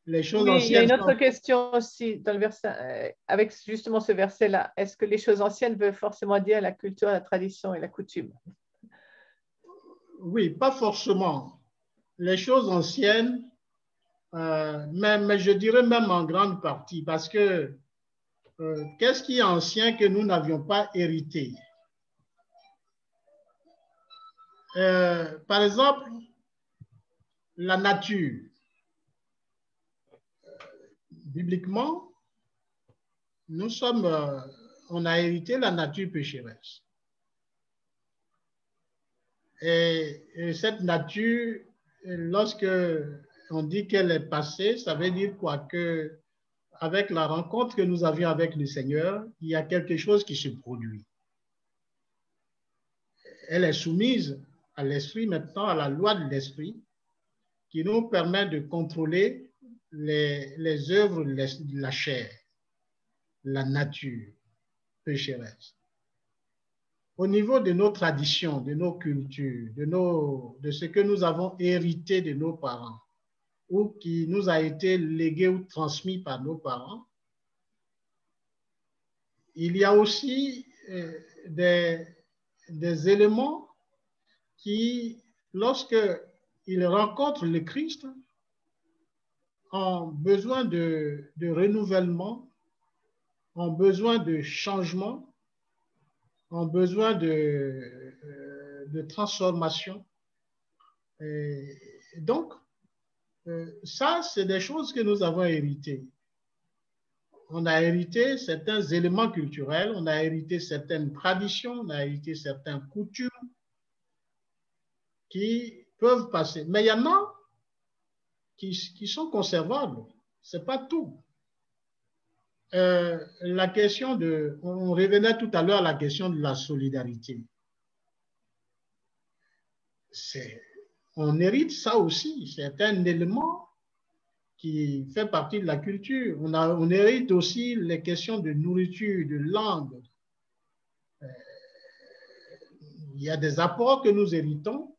Les choses oui, anciennes. Il y a une autre question aussi dans le verset, avec justement ce verset-là. Est-ce que les choses anciennes veulent forcément dire la culture, la tradition et la coutume? Oui, pas forcément. Les choses anciennes, mais je dirais même en grande partie, parce que qu'est-ce qui est ancien que nous n'avions pas hérité? Par exemple, la nature. Bibliquement, on a hérité la nature pécheresse. Et cette nature, lorsque on dit qu'elle est passée, ça veut dire quoi? Que avec la rencontre que nous avions avec le Seigneur, il y a quelque chose qui se produit. Elle est soumise à l'esprit maintenant, à la loi de l'esprit, qui nous permet de contrôler les œuvres de la chair, la nature pécheresse. Au niveau de nos traditions, de nos cultures, de ce que nous avons hérité de nos parents ou qui nous a été légué ou transmis par nos parents, il y a aussi des éléments qui, lorsqu'ils rencontrent le Christ, ont besoin de renouvellement, ont besoin de changement, ont besoin de transformation. Et donc, ça, c'est des choses que nous avons héritées. On a hérité certains éléments culturels, on a hérité certaines traditions, on a hérité certaines coutumes qui peuvent passer. Mais il y en a qui sont conservables. Ce n'est pas tout. La question on revenait tout à l'heure à la question de la solidarité. On hérite ça aussi, c'est un élément qui fait partie de la culture. On hérite aussi les questions de nourriture, de langue. Il y a des apports que nous héritons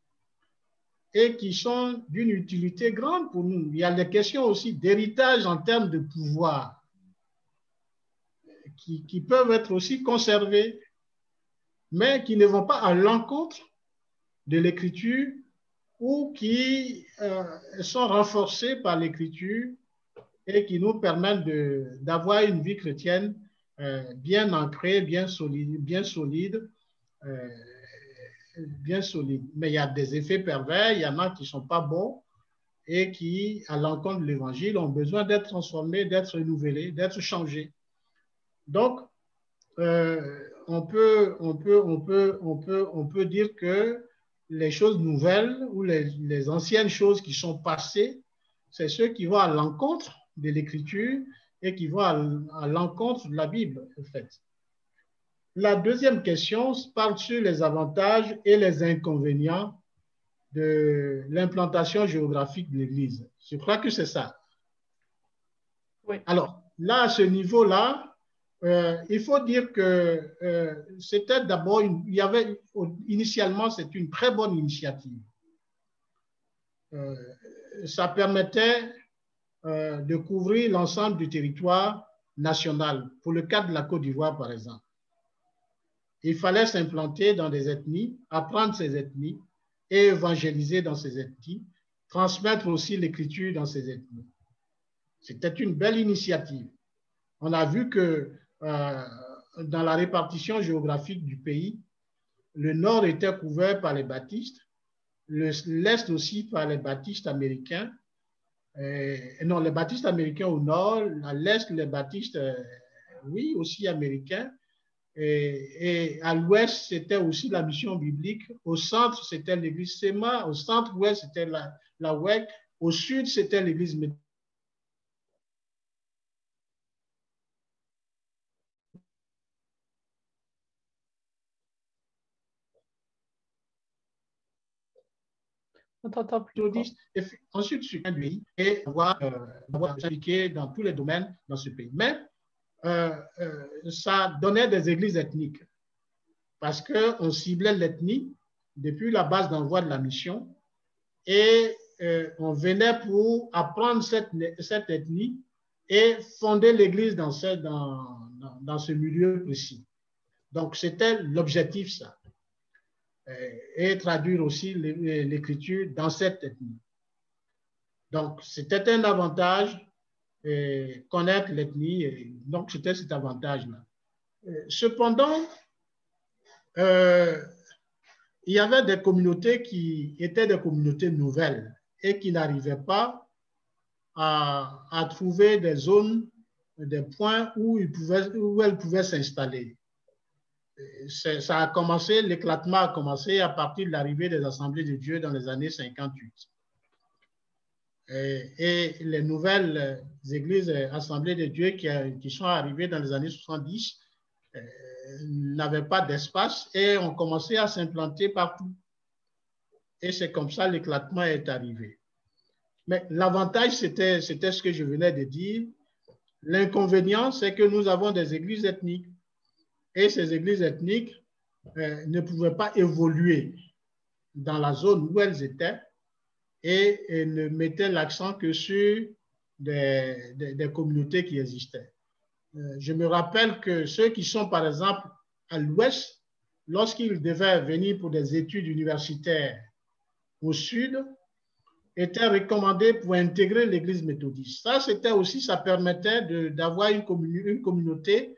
et qui sont d'une utilité grande pour nous. Il y a les questions aussi d'héritage en termes de pouvoir qui peuvent être aussi conservées, mais qui ne vont pas à l'encontre de l'écriture ou qui sont renforcés par l'écriture et qui nous permettent d'avoir une vie chrétienne bien ancrée, bien solide, bien solide. Mais il y a des effets pervers, il y en a qui ne sont pas bons et qui, à l'encontre de l'évangile, ont besoin d'être transformés, d'être renouvelés, d'être changés. Donc, on peut dire que les choses nouvelles ou les anciennes choses qui sont passées, c'est ceux qui vont à l'encontre de l'écriture et qui vont à l'encontre de la Bible, en fait. La deuxième question parle sur les avantages et les inconvénients de l'implantation géographique de l'Église. Je crois que c'est ça. Oui. Alors, là, à ce niveau-là, il faut dire que c'était d'abord, initialement, c'est une très bonne initiative. Ça permettait de couvrir l'ensemble du territoire national, pour le cas de la Côte d'Ivoire, par exemple. Il fallait s'implanter dans des ethnies, apprendre ces ethnies et évangéliser dans ces ethnies, transmettre aussi l'écriture dans ces ethnies. C'était une belle initiative. On a vu que dans la répartition géographique du pays, le nord était couvert par les baptistes, l'est aussi par les baptistes américains. Non, les baptistes américains au nord, à l'est, les baptistes, oui, aussi américains. Et à l'ouest, c'était aussi la mission biblique. Au centre, c'était l'église Sema. Au centre-ouest, c'était la WEC. Au sud, c'était l'église méthodiste. On t'entend plus. Ensuite, sur un pays et avoir impliqué dans tous les domaines dans ce pays. Mais ça donnait des églises ethniques parce qu'on ciblait l'ethnie depuis la base d'envoi de la mission et on venait pour apprendre cette ethnie et fonder l'église dans ce milieu précis. Donc, c'était l'objectif, ça. Et traduire aussi l'écriture dans cette ethnie. Donc, c'était un avantage, connaître l'ethnie, donc c'était cet avantage-là. Cependant, il y avait des communautés qui étaient des communautés nouvelles et qui n'arrivaient pas à trouver des zones, des points où elles pouvaient s'installer. Ça a commencé, l'éclatement a commencé à partir de l'arrivée des Assemblées de Dieu dans les années 58. Et les nouvelles églises Assemblées de Dieu qui sont arrivées dans les années 70 n'avaient pas d'espace et ont commencé à s'implanter partout. Et c'est comme ça l'éclatement est arrivé. Mais l'avantage, c'était ce que je venais de dire. L'inconvénient, c'est que nous avons des églises ethniques. Et ces églises ethniques ne pouvaient pas évoluer dans la zone où elles étaient et ne mettaient l'accent que sur des communautés qui existaient. Je me rappelle que ceux qui sont, par exemple, à l'ouest, lorsqu'ils devaient venir pour des études universitaires au sud, étaient recommandés pour intégrer l'église méthodiste. Ça, c'était aussi, ça permettait d'avoir une communauté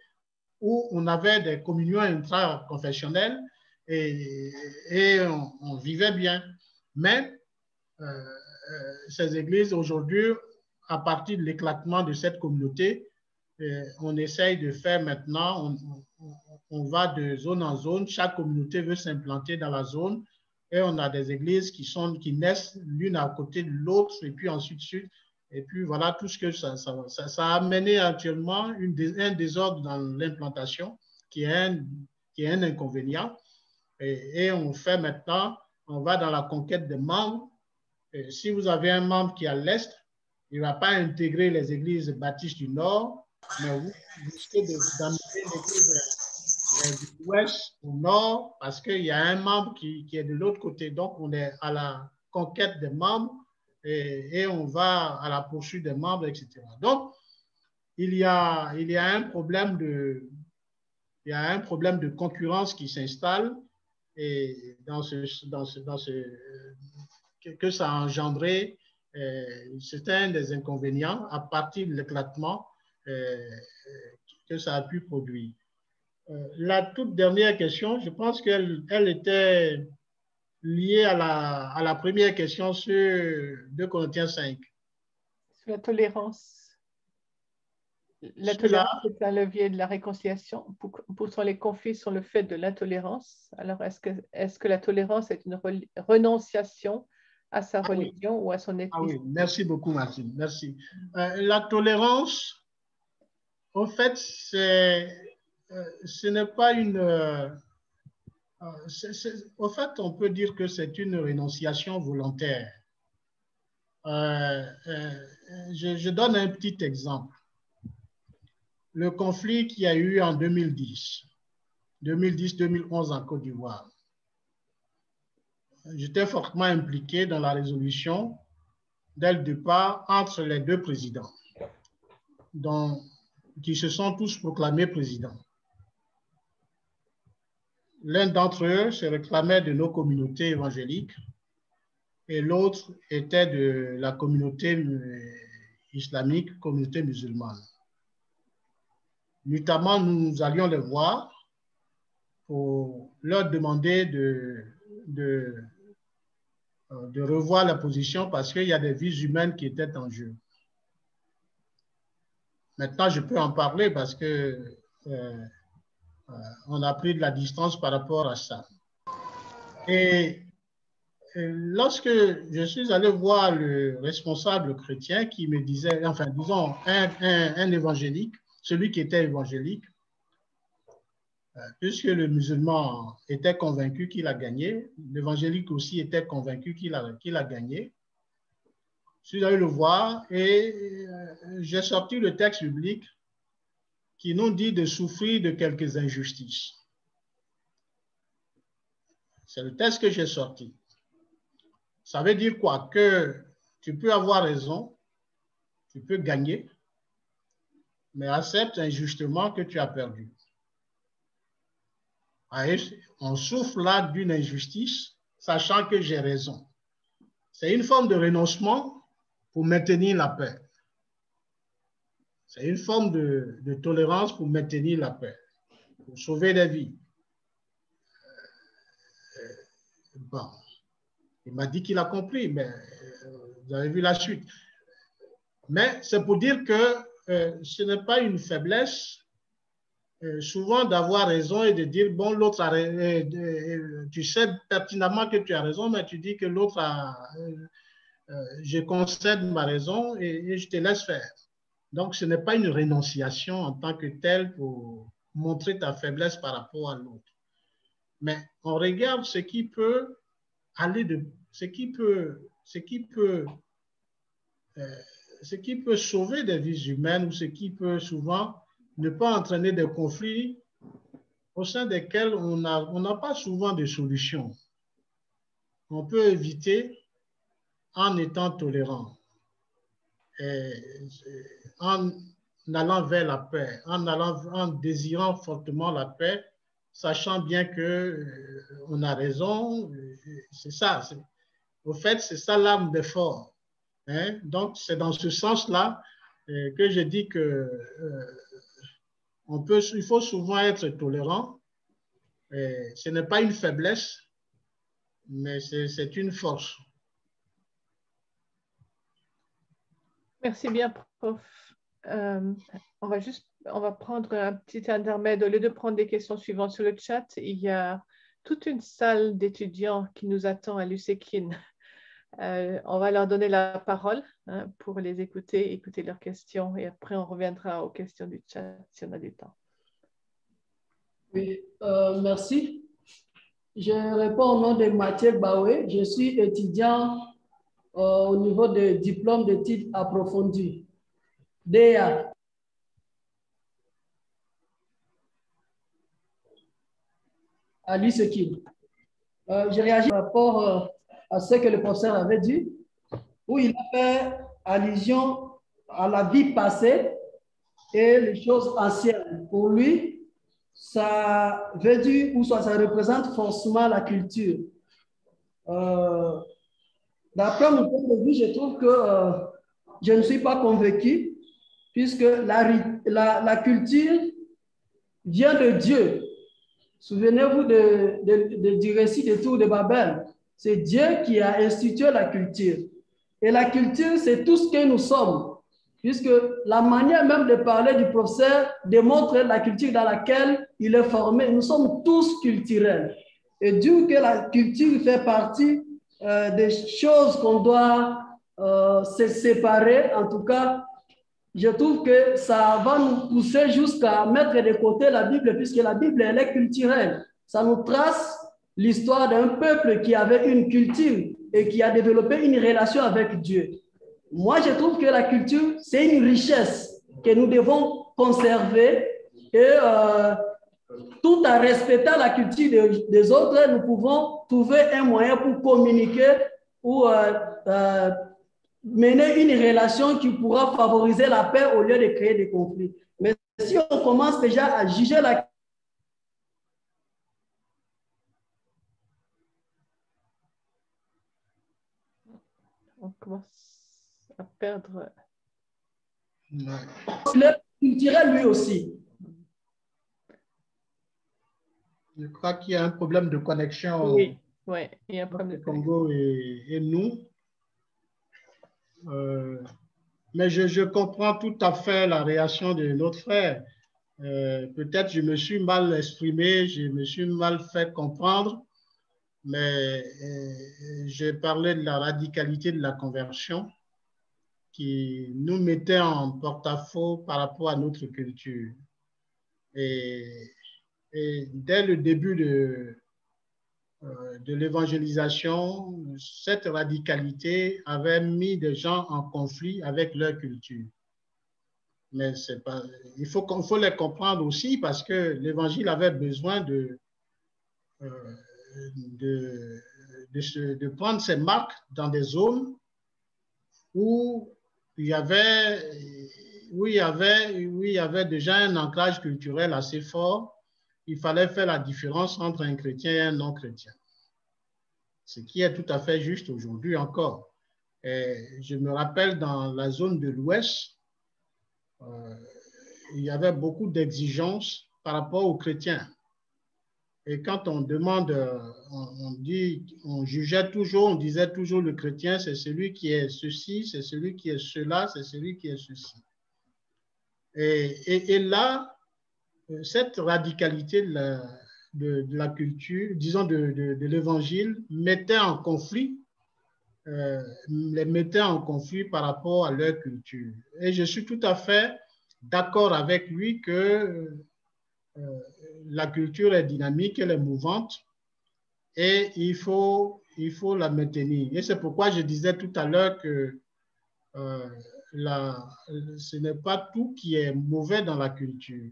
où on avait des communions intraconfessionnelles et on vivait bien. Mais ces églises, aujourd'hui, à partir de l'éclatement de cette communauté, on essaye de faire maintenant, on va de zone en zone, chaque communauté veut s'implanter dans la zone et on a des églises qui naissent l'une à côté de l'autre et puis ensuite, et puis voilà tout ce que ça a amené actuellement un désordre dans l'implantation qui est un inconvénient. Et on fait maintenant, on va dans la conquête des membres. Et si vous avez un membre qui est à l'est, il ne va pas intégrer les églises baptistes du Nord, mais vous risquez d'amener l'église de l'ouest au nord parce qu'il y a un membre qui est de l'autre côté. Donc, on est à la conquête des membres et on va à la poursuite des membres, etc. Donc, il y a un problème de concurrence qui s'installe et que ça a engendré, c'est un des inconvénients à partir de l'éclatement que ça a pu produire. La toute dernière question, je pense qu'elle était liée à la première question sur 2 Corinthiens 5. Sur la tolérance. La tolérance est un levier de la réconciliation. Poussant les conflits sur le fait de l'intolérance. Alors, est-ce que la tolérance est une renonciation à sa religion ou à son ethnie? Ah oui, merci beaucoup, Martine. Merci. La tolérance, en fait, ce n'est pas Au fait, on peut dire que c'est une rénonciation volontaire. Je donne un petit exemple. Le conflit qu'il y a eu en 2010-2011 en Côte d'Ivoire. J'étais fortement impliqué dans la résolution dès le départ entre les deux présidents, qui se sont tous proclamés présidents. L'un d'entre eux se réclamait de nos communautés évangéliques et l'autre était de la communauté islamique, communauté musulmane. Notamment, nous allions les voir pour leur demander de revoir la position parce qu'il y a des vies humaines qui étaient en jeu. Maintenant, je peux en parler parce que on a pris de la distance par rapport à ça. Et lorsque je suis allé voir le responsable chrétien qui me disait, enfin, disons, un évangélique, celui qui était évangélique, puisque le musulman était convaincu qu'il a gagné, l'évangélique aussi était convaincu qu'il a gagné. Je suis allé le voir et j'ai sorti le texte biblique qui nous dit de souffrir de quelques injustices. C'est le texte que j'ai sorti. Ça veut dire quoi? Que tu peux avoir raison, tu peux gagner, mais accepte injustement que tu as perdu. On souffre là d'une injustice, sachant que j'ai raison. C'est une forme de renoncement pour maintenir la paix. C'est une forme de tolérance pour maintenir la paix, pour sauver des vies. Bon, il m'a dit qu'il a compris, mais vous avez vu la suite. Mais c'est pour dire que ce n'est pas une faiblesse souvent d'avoir raison et de dire, bon, l'autre a raison, tu sais pertinemment que tu as raison, mais tu dis que l'autre a, je concède ma raison et je te laisse faire. Donc, ce n'est pas une rénonciation en tant que telle pour montrer ta faiblesse par rapport à l'autre. Mais on regarde ce qui peut aller de, ce qui peut sauver des vies humaines ou ce qui peut souvent ne pas entraîner des conflits au sein desquels on n'a pas souvent de solution. On peut éviter en étant tolérant, en allant vers la paix, en désirant fortement la paix, sachant bien qu'on a raison. C'est ça. Au fait, c'est ça l'âme des forts. Hein? Donc, c'est dans ce sens-là que je dis que il faut souvent être tolérant. Ce n'est pas une faiblesse, mais c'est une force. Merci bien, prof. On va prendre un petit intermède. Au lieu de prendre des questions suivantes sur le chat, il y a toute une salle d'étudiants qui nous attend à l'USEKIN. On va leur donner la parole pour les écouter leurs questions et après on reviendra aux questions du chat si on a du temps. Oui, merci. Je réponds au nom de Mathieu Baoué. Je suis étudiant au niveau de diplôme d'études approfondies, DEA. À l'USEKIN. J'ai réagi par rapport à ce que le professeur avait dit, où il a fait allusion à la vie passée et les choses anciennes. Pour lui, ça veut dire, ou soit ça représente forcément la culture. D'après mon point de vue, je trouve que je ne suis pas convaincu, puisque la culture vient de Dieu. Souvenez-vous du récit des Tours de Babel. C'est Dieu qui a institué la culture. Et la culture, c'est tout ce que nous sommes. Puisque la manière même de parler du professeur démontre la culture dans laquelle il est formé. Nous sommes tous culturels. Et Dieu que la culture fait partie des choses qu'on doit se séparer. En tout cas, je trouve que ça va nous pousser jusqu'à mettre de côté la Bible, puisque la Bible, elle est culturelle. Ça nous trace l'histoire d'un peuple qui avait une culture et qui a développé une relation avec Dieu. Moi, je trouve que la culture, c'est une richesse que nous devons conserver et tout en respectant la culture des autres, nous pouvons trouver un moyen pour communiquer ou mener une relation qui pourra favoriser la paix au lieu de créer des conflits. Mais si on commence déjà à juger la on commence à perdre. le culturel lui aussi. Je crois qu'il y a un problème de connexion Oui, ouais, il y a un problème de Congo et nous. Mais je comprends tout à fait la réaction de notre frère. Peut-être je me suis mal exprimé, je me suis mal fait comprendre, mais j'ai parlé de la radicalité de la conversion qui nous mettait en porte-à-faux par rapport à notre culture. Et dès le début de l'évangélisation, cette radicalité avait mis des gens en conflit avec leur culture. Mais c'est pas, il faut les comprendre aussi parce que l'évangile avait besoin de prendre ses marques dans des zones où il y avait déjà un ancrage culturel assez fort. Il fallait faire la différence entre un chrétien et un non-chrétien. Ce qui est tout à fait juste aujourd'hui encore. Et je me rappelle dans la zone de l'Ouest, il y avait beaucoup d'exigences par rapport aux chrétiens. Et quand on demande, on jugeait toujours, on disait toujours le chrétien, c'est celui qui est ceci, c'est celui qui est cela, c'est celui qui est ceci. Et là, cette radicalité de la culture, disons de l'évangile, mettait en conflit, les mettait en conflit par rapport à leur culture. Et je suis tout à fait d'accord avec lui que la culture est dynamique, elle est mouvante et il faut la maintenir. Et c'est pourquoi je disais tout à l'heure que ce n'est pas tout qui est mauvais dans la culture.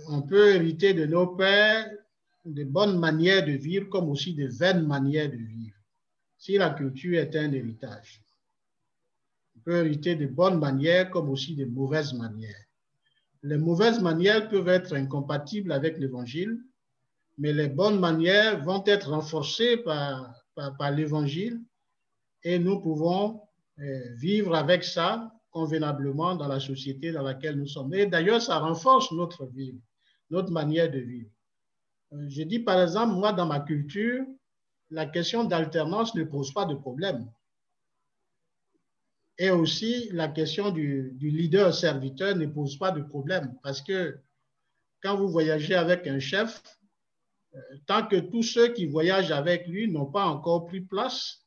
On peut hériter de nos pères de bonnes manières de vivre comme aussi de vaines manières de vivre, si la culture est un héritage. On peut hériter de bonnes manières comme aussi de mauvaises manières. Les mauvaises manières peuvent être incompatibles avec l'Évangile, mais les bonnes manières vont être renforcées par l'Évangile et nous pouvons vivre avec ça convenablement dans la société dans laquelle nous sommes. Et d'ailleurs, ça renforce notre vie, notre manière de vivre. Je dis par exemple, moi, dans ma culture, la question d'alternance ne pose pas de problème. Et aussi, la question du leader-serviteur ne pose pas de problème parce que quand vous voyagez avec un chef, tant que tous ceux qui voyagent avec lui n'ont pas encore pris place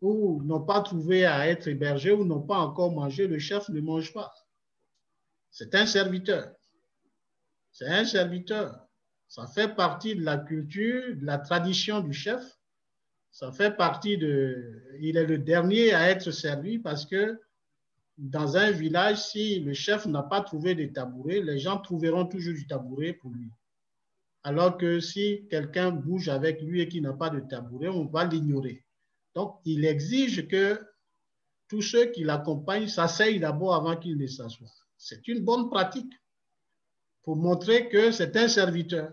ou n'ont pas trouvé à être hébergés ou n'ont pas encore mangé, le chef ne mange pas. C'est un serviteur. C'est un serviteur. Ça fait partie de la culture, de la tradition du chef. Ça fait partie il est le dernier à être servi parce que dans un village, si le chef n'a pas trouvé de tabouret, les gens trouveront toujours du tabouret pour lui. Alors que si quelqu'un bouge avec lui et qui n'a pas de tabouret, on va l'ignorer. Donc, il exige que tous ceux qui l'accompagnent s'asseyent d'abord avant qu'ils ne s'assoient. C'est une bonne pratique pour montrer que c'est un serviteur.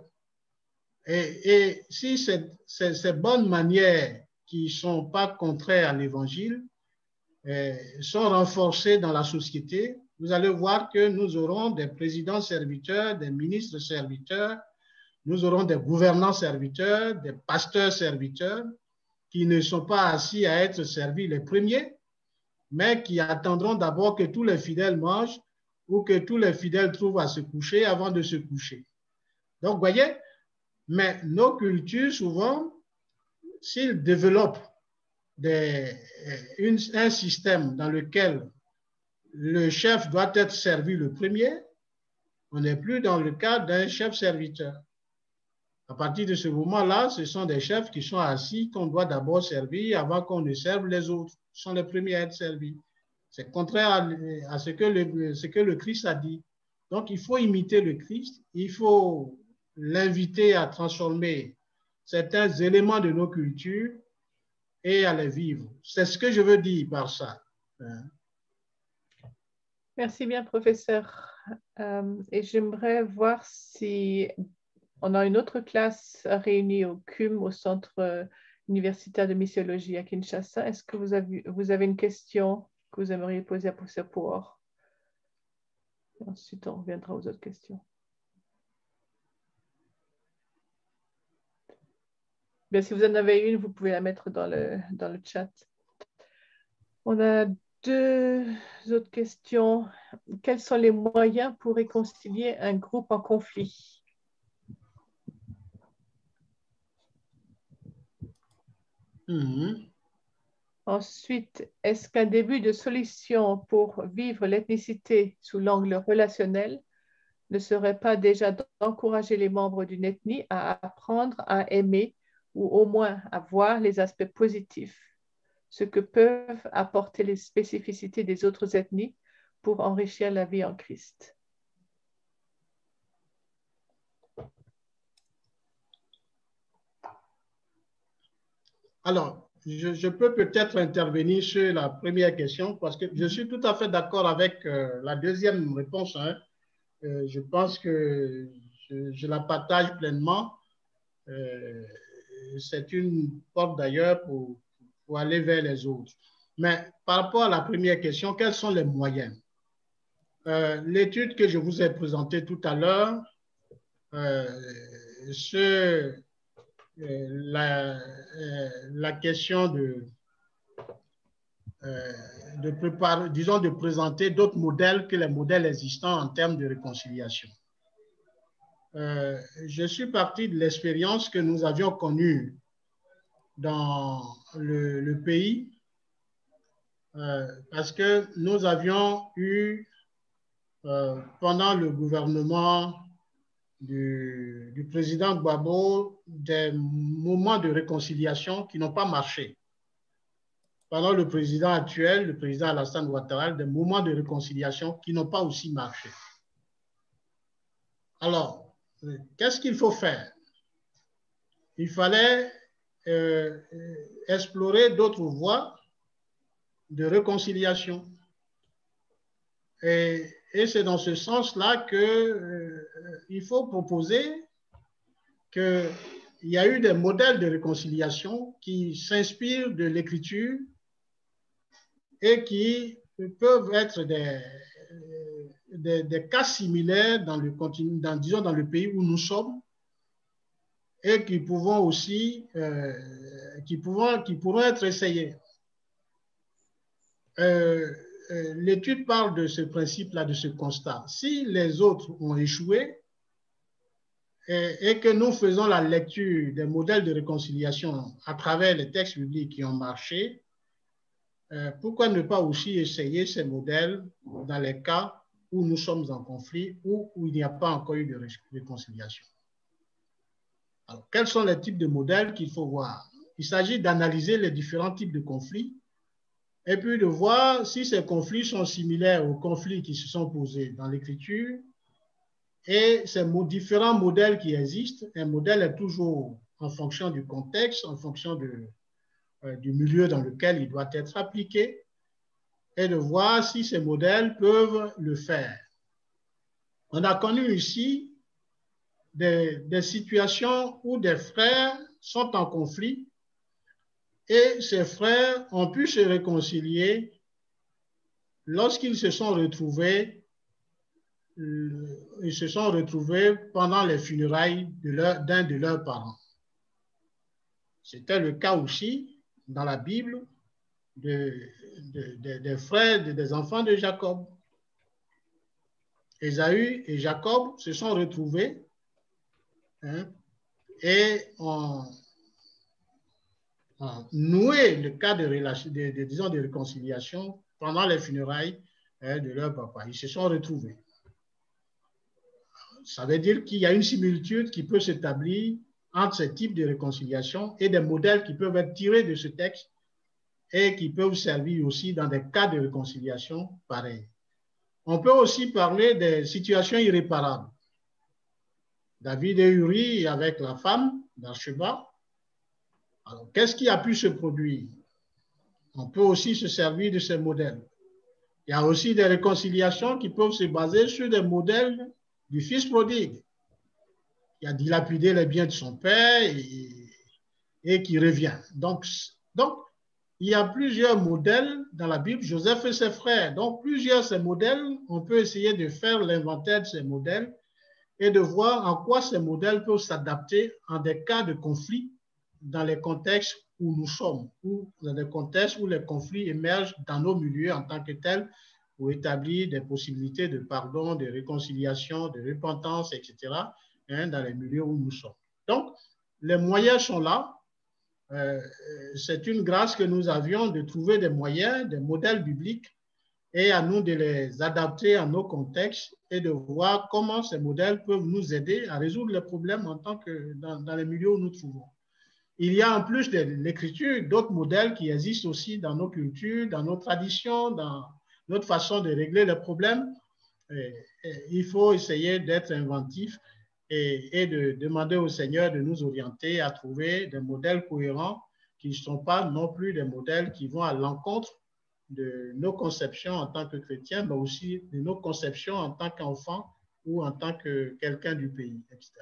Et si ces bonnes manières qui ne sont pas contraires à l'Évangile sont renforcées dans la société, vous allez voir que nous aurons des présidents serviteurs, des ministres serviteurs, nous aurons des gouvernants serviteurs, des pasteurs serviteurs qui ne sont pas assis à être servis les premiers, mais qui attendront d'abord que tous les fidèles mangent ou que tous les fidèles trouvent à se coucher avant de se coucher. Donc, vous voyez, mais nos cultures, souvent, s'ils développent un système dans lequel le chef doit être servi le premier, on n'est plus dans le cadre d'un chef serviteur. À partir de ce moment-là, ce sont des chefs qui sont assis, qu'on doit d'abord servir avant qu'on ne serve les autres. Ce sont les premiers à être servis. C'est contraire à ce que le Christ a dit. Donc, il faut imiter le Christ. Il faut l'inviter à transformer certains éléments de nos cultures et à les vivre. C'est ce que je veux dire par ça. Merci bien, professeur. Et j'aimerais voir si on a une autre classe réunie au CUM, au Centre universitaire de missiologie à Kinshasa. Est-ce que vous avez une question que vous aimeriez poser à professeur Poor? Ensuite, on reviendra aux autres questions. Bien, si vous en avez une, vous pouvez la mettre dans le chat. On a deux autres questions. Quels sont les moyens pour réconcilier un groupe en conflit? Ensuite, est-ce qu'un début de solution pour vivre l'ethnicité sous l'angle relationnel ne serait pas déjà d'encourager les membres d'une ethnie à apprendre à aimer ou au moins à voir les aspects positifs, ce que peuvent apporter les spécificités des autres ethnies pour enrichir la vie en Christ? Alors, je peux peut-être intervenir sur la première question parce que je suis tout à fait d'accord avec la deuxième réponse. Je pense que je la partage pleinement. C'est une porte d'ailleurs pour aller vers les autres. Mais par rapport à la première question, quels sont les moyens? L'étude que je vous ai présentée tout à l'heure sur la question de présenter d'autres modèles que les modèles existants en termes de réconciliation. Je suis parti de l'expérience que nous avions connue dans le pays parce que nous avions eu pendant le gouvernement du président Gbagbo des moments de réconciliation qui n'ont pas marché. Pendant le président actuel, le président Alassane Ouattara, des moments de réconciliation qui n'ont pas aussi marché. Alors, qu'est-ce qu'il faut faire? Il fallait explorer d'autres voies de réconciliation. Et c'est dans ce sens-là qu'il faut proposer qu'il y a eu des modèles de réconciliation qui s'inspirent de l'écriture et qui peuvent être des cas similaires dans le continent, disons dans le pays où nous sommes, et qui pourront aussi, qui pourront être essayés. L'étude parle de ce principe-là, de ce constat. Si les autres ont échoué et que nous faisons la lecture des modèles de réconciliation à travers les textes bibliques qui ont marché, pourquoi ne pas aussi essayer ces modèles dans les cas où nous sommes en conflit ou où il n'y a pas encore eu de réconciliation? Alors, quels sont les types de modèles qu'il faut voir? Il s'agit d'analyser les différents types de conflits et puis de voir si ces conflits sont similaires aux conflits qui se sont posés dans l'écriture et ces différents modèles qui existent. Un modèle est toujours en fonction du contexte, en fonction du milieu dans lequel il doit être appliqué et de voir si ces modèles peuvent le faire. On a connu ici des situations où des frères sont en conflit et ces frères ont pu se réconcilier lorsqu'ils se sont retrouvés pendant les funérailles d'un de leurs parents. C'était le cas aussi dans la Bible des frères, des enfants de Jacob. Ésaü et Jacob se sont retrouvés et ont noué le cas de réconciliation pendant les funérailles de leur papa. Ils se sont retrouvés. Ça veut dire qu'il y a une similitude qui peut s'établir entre ces types de réconciliation et des modèles qui peuvent être tirés de ce texte et qui peuvent servir aussi dans des cas de réconciliation pareils. On peut aussi parler des situations irréparables. David et Uri avec la femme d'Arsheba. Alors, qu'est-ce qui a pu se produire? On peut aussi se servir de ces modèles. Il y a aussi des réconciliations qui peuvent se baser sur des modèles du fils prodigue. Il a dilapidé les biens de son père et qui revient. Donc, il y a plusieurs modèles dans la Bible, Joseph et ses frères. Donc, plusieurs de ces modèles, on peut essayer de faire l'inventaire de ces modèles et de voir en quoi ces modèles peuvent s'adapter en des cas de conflit dans les contextes où nous sommes, ou dans des contextes où les conflits émergent dans nos milieux en tant que tels, pour établir des possibilités de pardon, de réconciliation, de repentance, etc., dans les milieux où nous sommes. Donc, les moyens sont là. C'est une grâce que nous avions de trouver des moyens, des modèles bibliques, et à nous de les adapter à nos contextes et de voir comment ces modèles peuvent nous aider à résoudre les problèmes en tant que dans les milieux où nous trouvons. Il y a en plus de l'écriture d'autres modèles qui existent aussi dans nos cultures, dans nos traditions, dans notre façon de régler les problèmes. Il faut essayer d'être inventif et de demander au Seigneur de nous orienter à trouver des modèles cohérents qui ne sont pas non plus des modèles qui vont à l'encontre de nos conceptions en tant que chrétiens, mais aussi de nos conceptions en tant qu'enfants ou en tant que quelqu'un du pays, etc.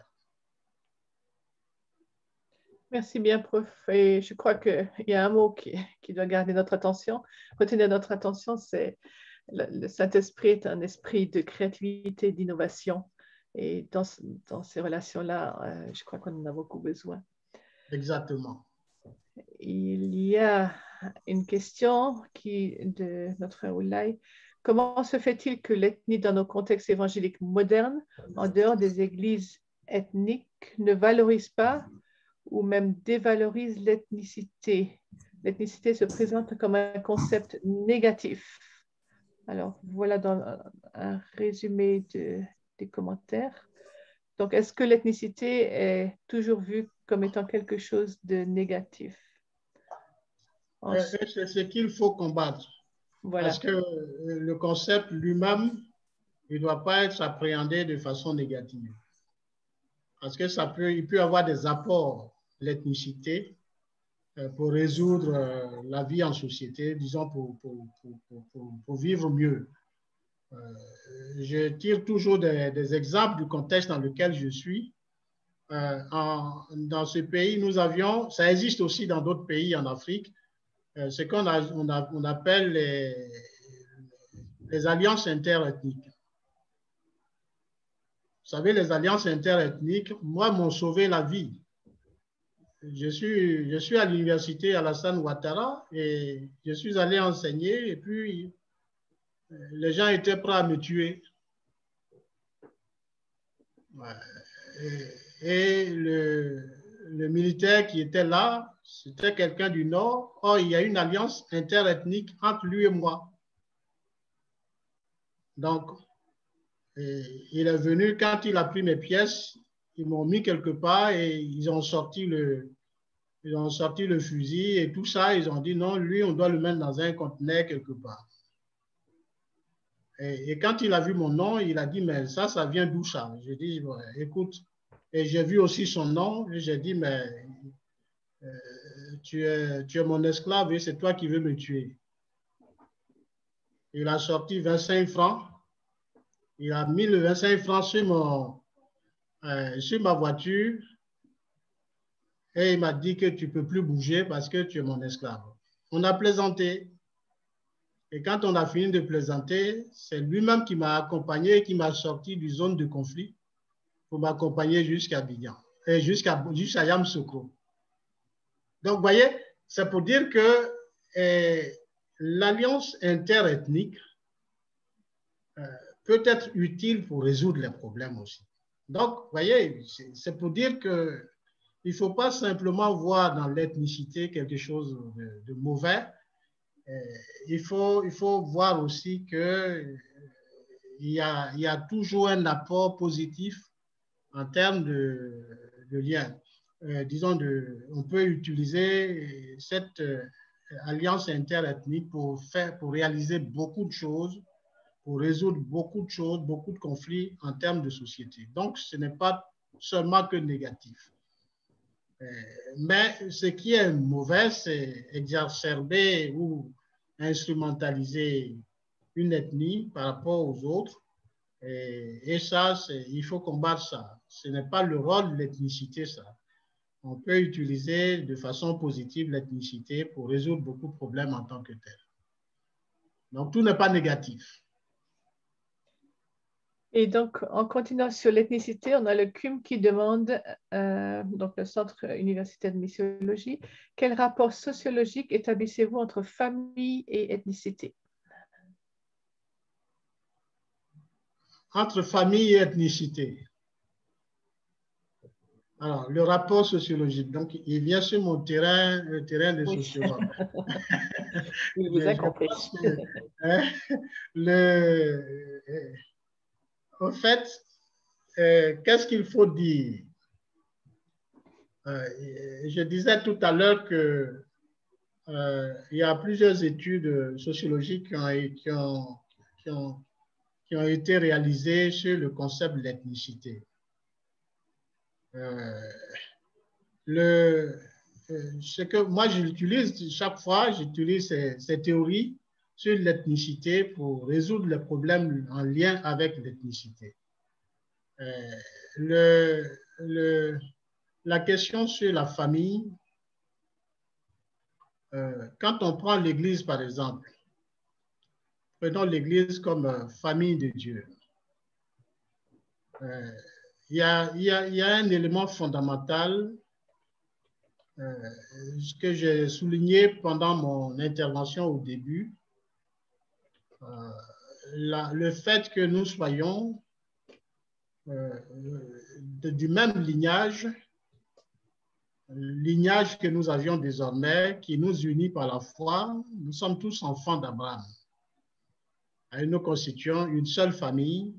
Merci bien, prof. Et je crois qu'il y a un mot qui doit garder notre attention, retenir notre attention, c'est le Saint-Esprit est un esprit de créativité, d'innovation. Et dans ces relations-là, je crois qu'on en a beaucoup besoin. Exactement. Il y a une question de notre frère Oulay. Comment se fait-il que l'ethnie dans nos contextes évangéliques modernes, en dehors des églises ethniques, ne valorise pas ou même dévalorise l'ethnicité? L'ethnicité se présente comme un concept négatif. Alors, voilà dans un résumé des commentaires. Donc, est-ce que l'ethnicité est toujours vue comme étant quelque chose de négatif? C'est ce qu'il faut combattre. Voilà. Parce que le concept lui-même, il ne doit pas être appréhendé de façon négative. Parce que il peut y avoir des apports, l'ethnicité, pour résoudre la vie en société, disons, pour vivre mieux. Je tire toujours des exemples du contexte dans lequel je suis. Dans ce pays, nous avions, ça existe aussi dans d'autres pays en Afrique, ce qu'on on appelle les alliances interethniques. Vous savez, les alliances interethniques, moi, m'ont sauvé la vie. Je suis à l'université Alassane Ouattara et je suis allé enseigner et puis les gens étaient prêts à me tuer. Et le militaire qui était là, c'était quelqu'un du Nord. Or, il y a une alliance interethnique entre lui et moi. Donc, il est venu, quand il a pris mes pièces, ils m'ont mis quelque part et ils ont sorti le fusil et tout ça. Ils ont dit non, lui, on doit le mettre dans un conteneur quelque part. Et quand il a vu mon nom, il a dit, mais ça vient d'où ça? J'ai dit, ouais, écoute, et j'ai vu aussi son nom et j'ai dit, mais tu es mon esclave et c'est toi qui veux me tuer. Il a sorti 25 francs. Il a mis le 25 francs sur ma voiture et il m'a dit que tu ne peux plus bouger parce que tu es mon esclave. On a plaisanté. Et quand on a fini de plaisanter, c'est lui-même qui m'a accompagné et qui m'a sorti du zone de conflit pour m'accompagner jusqu'à Abidjan et jusqu'à Yamoussoukro. Donc, vous voyez, c'est pour dire que l'alliance interethnique peut être utile pour résoudre les problèmes aussi. Donc, vous voyez, c'est pour dire qu'il ne faut pas simplement voir dans l'ethnicité quelque chose de mauvais. Il faut voir aussi qu'il y a toujours un apport positif en termes de lien. disons, on peut utiliser cette alliance interethnique pour réaliser beaucoup de choses, pour résoudre beaucoup de choses, beaucoup de conflits en termes de société. Donc, ce n'est pas seulement que négatif. Mais ce qui est mauvais, c'est exacerber ou instrumentaliser une ethnie par rapport aux autres. Et ça, il faut combattre ça. Ce n'est pas le rôle de l'ethnicité, ça. On peut utiliser de façon positive l'ethnicité pour résoudre beaucoup de problèmes en tant que tel. Donc, tout n'est pas négatif. Et donc, en continuant sur l'ethnicité, on a le CUM qui demande, donc le Centre universitaire de missiologie, quel rapport sociologique établissez-vous entre famille et ethnicité? Entre famille et ethnicité. Alors, le rapport sociologique, donc il vient sur mon terrain, le terrain des sociologues. Il vous a compris. En fait, qu'est-ce qu'il faut dire? Je disais tout à l'heure que il y a plusieurs études sociologiques qui ont été réalisées sur le concept de l'ethnicité. Ce que moi j'utilise chaque fois, j'utilise ces théories sur l'ethnicité pour résoudre les problèmes en lien avec l'ethnicité. La question sur la famille, quand on prend l'Église par exemple, prenons l'Église comme famille de Dieu. Il y a un élément fondamental que j'ai souligné pendant mon intervention au début, le fait que nous soyons du même lignage que nous avions désormais, qui nous unit par la foi. Nous sommes tous enfants d'Abraham. Et nous constituons une seule famille,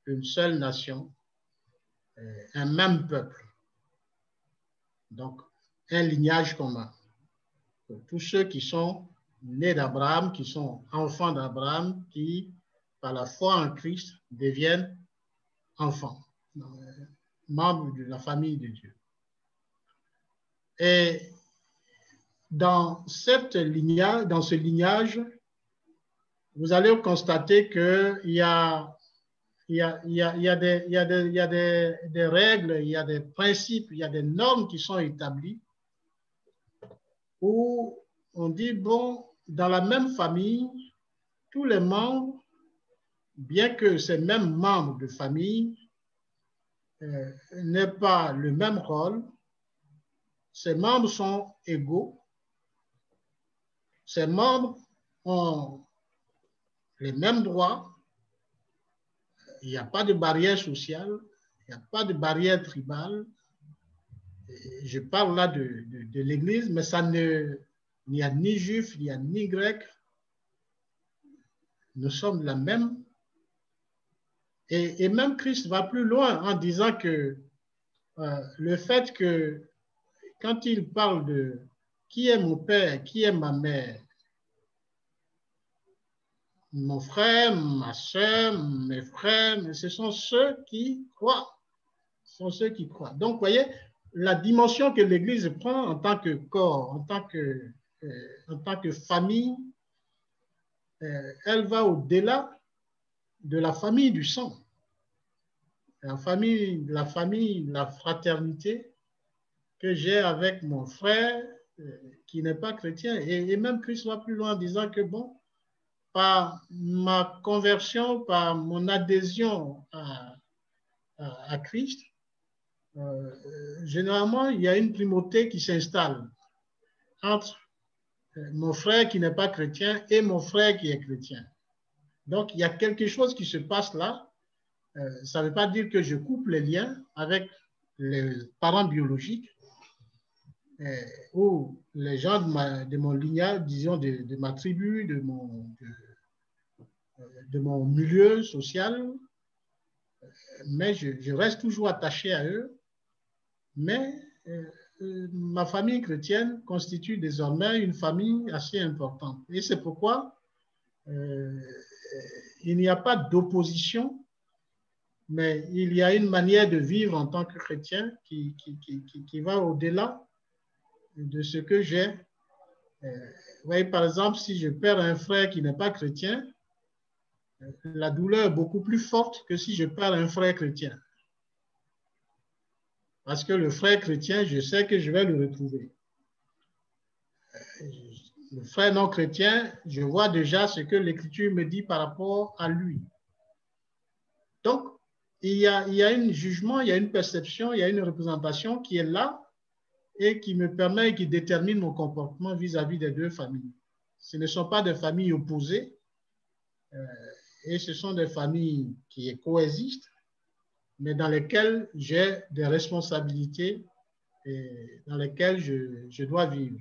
une seule nation, un même peuple. Donc, un lignage commun. Tous ceux qui sont nés d'Abraham, qui sont enfants d'Abraham, qui, par la foi en Christ, deviennent enfants, membres de la famille de Dieu. Et dans ce lignage, vous allez constater qu'il y a des règles, il y a des principes, il y a des normes qui sont établies où on dit, bon, dans la même famille, tous les membres, bien que ces mêmes membres de famille n'aient pas le même rôle, ces membres sont égaux, ces membres ont les mêmes droits, il n'y a pas de barrière sociale, il n'y a pas de barrière tribale. Je parle là de l'Église, mais il n'y a ni juif, il n'y a ni grec. Nous sommes la même. Et même Christ va plus loin en disant que le fait que quand il parle de qui est mon père, qui est ma mère, mon frère, ma soeur, mes frères, ce sont ceux qui croient. Ce sont ceux qui croient. Donc, vous voyez, la dimension que l'Église prend en tant que corps, en tant que famille, elle va au-delà de la famille du sang. La famille, la fraternité que j'ai avec mon frère qui n'est pas chrétien. Et même Christ va plus loin en disant que, bon, par ma conversion, par mon adhésion à Christ, généralement, il y a une primauté qui s'installe entre mon frère qui n'est pas chrétien et mon frère qui est chrétien. Donc, il y a quelque chose qui se passe là. Ça ne veut pas dire que je coupe les liens avec les parents biologiques ou les gens de mon lignage, disons de ma tribu, de mon milieu social, mais je reste toujours attaché à eux. Mais ma famille chrétienne constitue désormais une famille assez importante. Et c'est pourquoi il n'y a pas d'opposition, mais il y a une manière de vivre en tant que chrétien qui va au-delà de ce que j'ai. Vous voyez, par exemple, si je perds un frère qui n'est pas chrétien, la douleur est beaucoup plus forte que si je perds un frère chrétien. Parce que le frère chrétien, je sais que je vais le retrouver. Le frère non chrétien, je vois déjà ce que l'Écriture me dit par rapport à lui. Donc, il y a un jugement, il y a une perception, il y a une représentation qui est là et qui me permet et qui détermine mon comportement vis-à-vis des deux familles. Ce ne sont pas des familles opposées et ce sont des familles qui coexistent, mais dans lesquelles j'ai des responsabilités et dans lesquelles je dois vivre.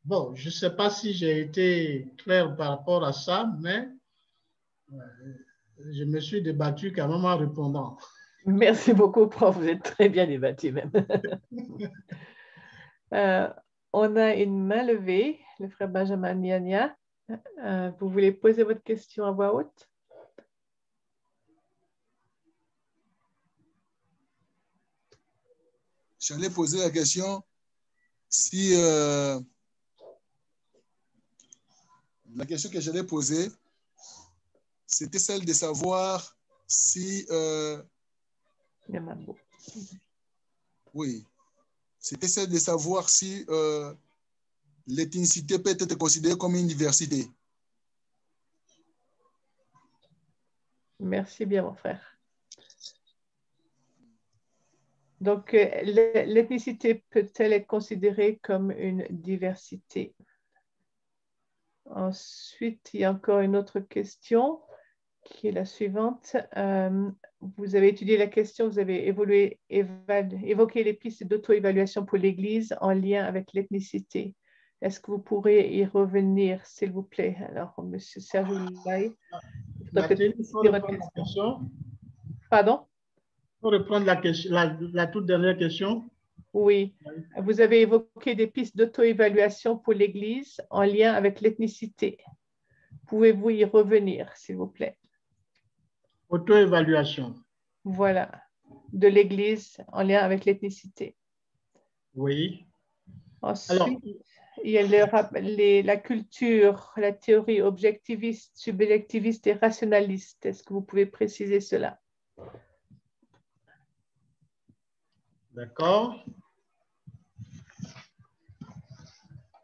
Bon, je ne sais pas si j'ai été clair par rapport à ça, mais je me suis débattu quand même en répondant. Merci beaucoup, prof. Vous êtes très bien débattu même. On a une main levée, le frère Benjamin Niania. Vous voulez poser votre question à voix haute? J'allais poser la question si la question que j'allais poser, c'était celle de savoir si oui, c'était celle de savoir si l'ethnicité peut être considérée comme une diversité. Merci bien, mon frère. Donc, l'ethnicité peut-elle être considérée comme une diversité? Ensuite, il y a encore une autre question qui est la suivante. Vous avez étudié la question, vous avez évoqué les pistes d'auto-évaluation pour l'Église en lien avec l'ethnicité. Est-ce que vous pourrez y revenir, s'il vous plaît? Alors, M. Serge Oulaye, il faudrait peut-être préciser votre question. Pardon? Pour reprendre la toute dernière question. Oui, vous avez évoqué des pistes d'auto-évaluation pour l'Église en lien avec l'ethnicité. Pouvez-vous y revenir, s'il vous plaît? Auto-évaluation. Voilà, de l'Église en lien avec l'ethnicité. Oui. Ensuite, alors, il y a la culture, la théorie objectiviste, subjectiviste et rationaliste. Est-ce que vous pouvez préciser cela? D'accord.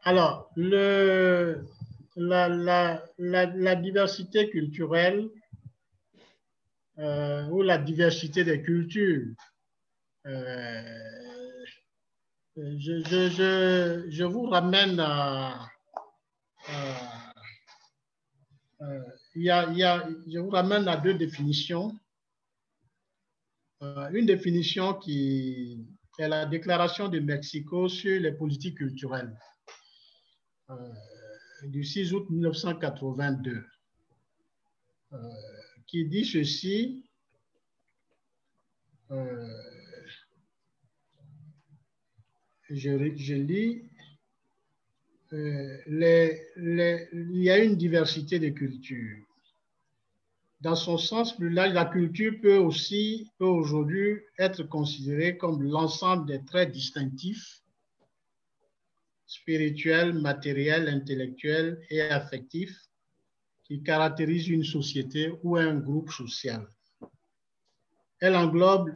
Alors, la diversité culturelle ou la diversité des cultures, je vous ramène je vous ramène à deux définitions. Une définition qui est la déclaration de Mexico sur les politiques culturelles du 6 août 1982, qui dit ceci. Je lis, il y a une diversité de cultures. Dans son sens plus large, la culture peut aujourd'hui être considérée comme l'ensemble des traits distinctifs, spirituels, matériels, intellectuels et affectifs qui caractérisent une société ou un groupe social. Elle englobe,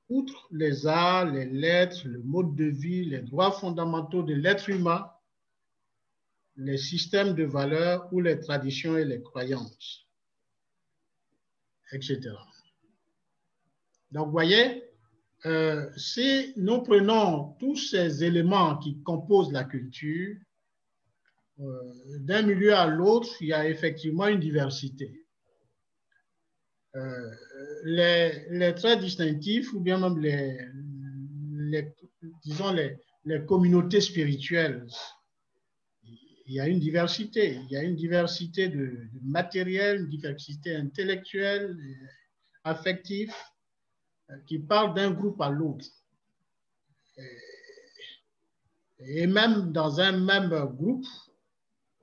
outre les arts, les lettres, le mode de vie, les droits fondamentaux de l'être humain, les systèmes de valeurs ou les traditions et les croyances, etc. Donc, vous voyez, si nous prenons tous ces éléments qui composent la culture, d'un milieu à l'autre, il y a effectivement une diversité. Les traits distinctifs ou bien même disons les communautés spirituelles, il y a une diversité. Il y a une diversité de matériel, une diversité intellectuelle, affective, qui parle d'un groupe à l'autre. Et même dans un même groupe,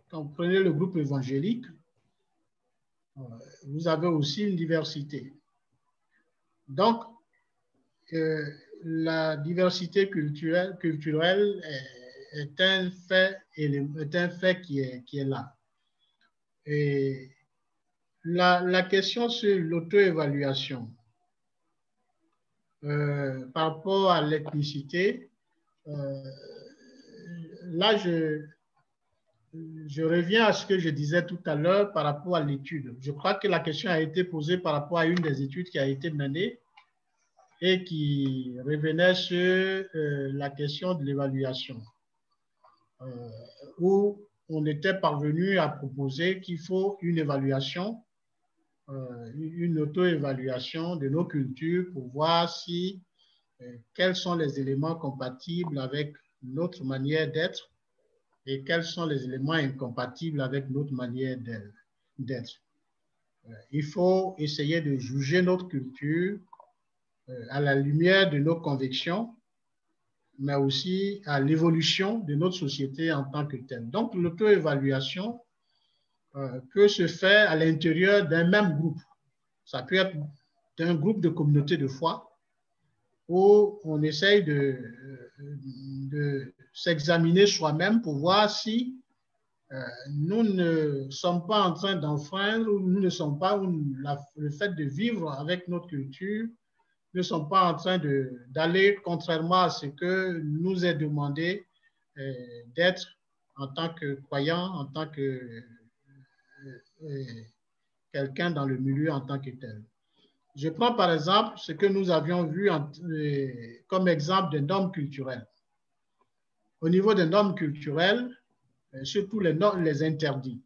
quand vous prenez le groupe évangélique, vous avez aussi une diversité. Donc, la diversité culturelle est un fait qui est là. Et la question sur l'auto-évaluation par rapport à l'ethnicité, là, je reviens à ce que je disais tout à l'heure par rapport à l'étude. Je crois que la question a été posée par rapport à une des études qui a été menée et qui revenait sur la question de l'évaluation, où on était parvenu à proposer qu'il faut une évaluation, une auto-évaluation de nos cultures pour voir si quels sont les éléments compatibles avec notre manière d'être et quels sont les éléments incompatibles avec notre manière d'être. Il faut essayer de juger notre culture à la lumière de nos convictions, mais aussi à l'évolution de notre société en tant que telle. Donc, l'auto-évaluation peut se faire à l'intérieur d'un même groupe. Ça peut être d'un groupe de communauté de foi où on essaye de s'examiner soi-même pour voir si nous ne sommes pas en train d'enfreindre ou nous ne sommes pas, le fait de vivre avec notre culture, ne sommes pas en train d'aller contrairement à ce que nous est demandé d'être en tant que croyant, en tant que quelqu'un dans le milieu en tant que tel. Je prends par exemple ce que nous avions vu comme exemple des normes culturelles. Au niveau des normes culturelles, surtout les interdits.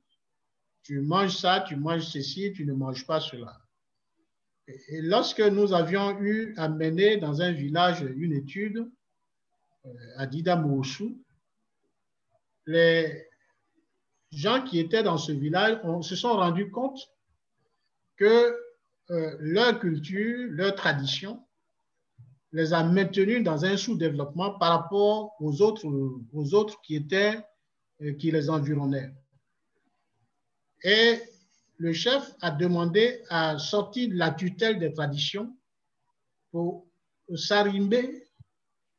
Tu manges ça, tu manges ceci, tu ne manges pas cela. Et lorsque nous avions eu à mener dans un village une étude à Didamoussou, les gens qui étaient dans ce village se sont rendus compte que leur culture, leur tradition les a maintenus dans un sous-développement par rapport aux autres qui les environnaient. Et le chef a demandé à sortir de la tutelle des traditions pour s'arrimer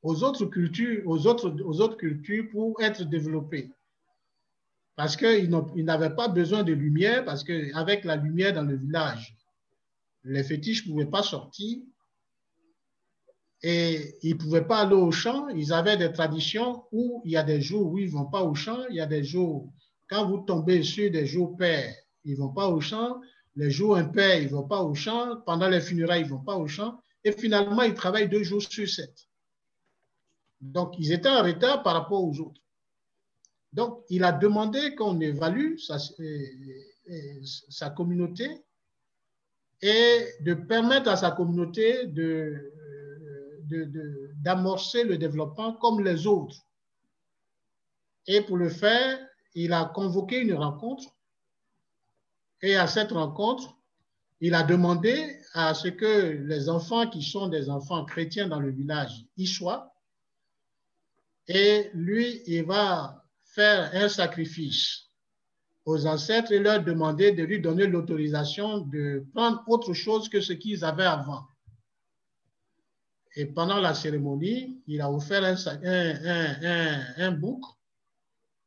aux autres cultures, aux autres cultures pour être développés. Parce qu'ils n'avaient pas besoin de lumière, parce qu'avec la lumière dans le village, les fétiches ne pouvaient pas sortir et ils ne pouvaient pas aller au champ. Ils avaient des traditions où il y a des jours où ils ne vont pas au champ, il y a des jours, quand vous tombez sur des jours pairs, ils ne vont pas au champ, les jours impairs, ils ne vont pas au champ, pendant les funérailles, ils ne vont pas au champ, et finalement, ils travaillent 2 jours sur 7. Donc, ils étaient en retard par rapport aux autres. Donc, il a demandé qu'on évalue sa communauté et de permettre à sa communauté d'amorcer le développement comme les autres. Et pour le faire, il a convoqué une rencontre. Et à cette rencontre, il a demandé à ce que les enfants qui sont des enfants chrétiens dans le village y soient. Et lui, il va faire un sacrifice aux ancêtres et leur demander de lui donner l'autorisation de prendre autre chose que ce qu'ils avaient avant. Et pendant la cérémonie, il a offert un bouc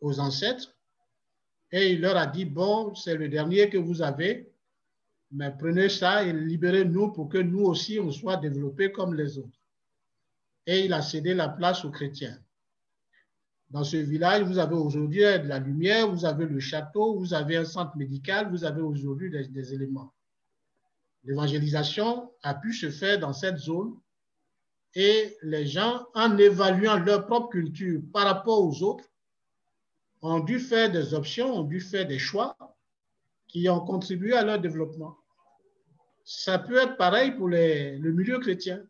aux ancêtres et il leur a dit, bon, c'est le dernier que vous avez, mais prenez ça et libérez-nous pour que nous aussi, on soit développés comme les autres. Et il a cédé la place aux chrétiens. Dans ce village, vous avez aujourd'hui de la lumière, vous avez le château, vous avez un centre médical, vous avez aujourd'hui des éléments. L'évangélisation a pu se faire dans cette zone et les gens, en évaluant leur propre culture par rapport aux autres, ont dû faire des options, ont dû faire des choix qui ont contribué à leur développement. Ça peut être pareil pour le milieu chrétien.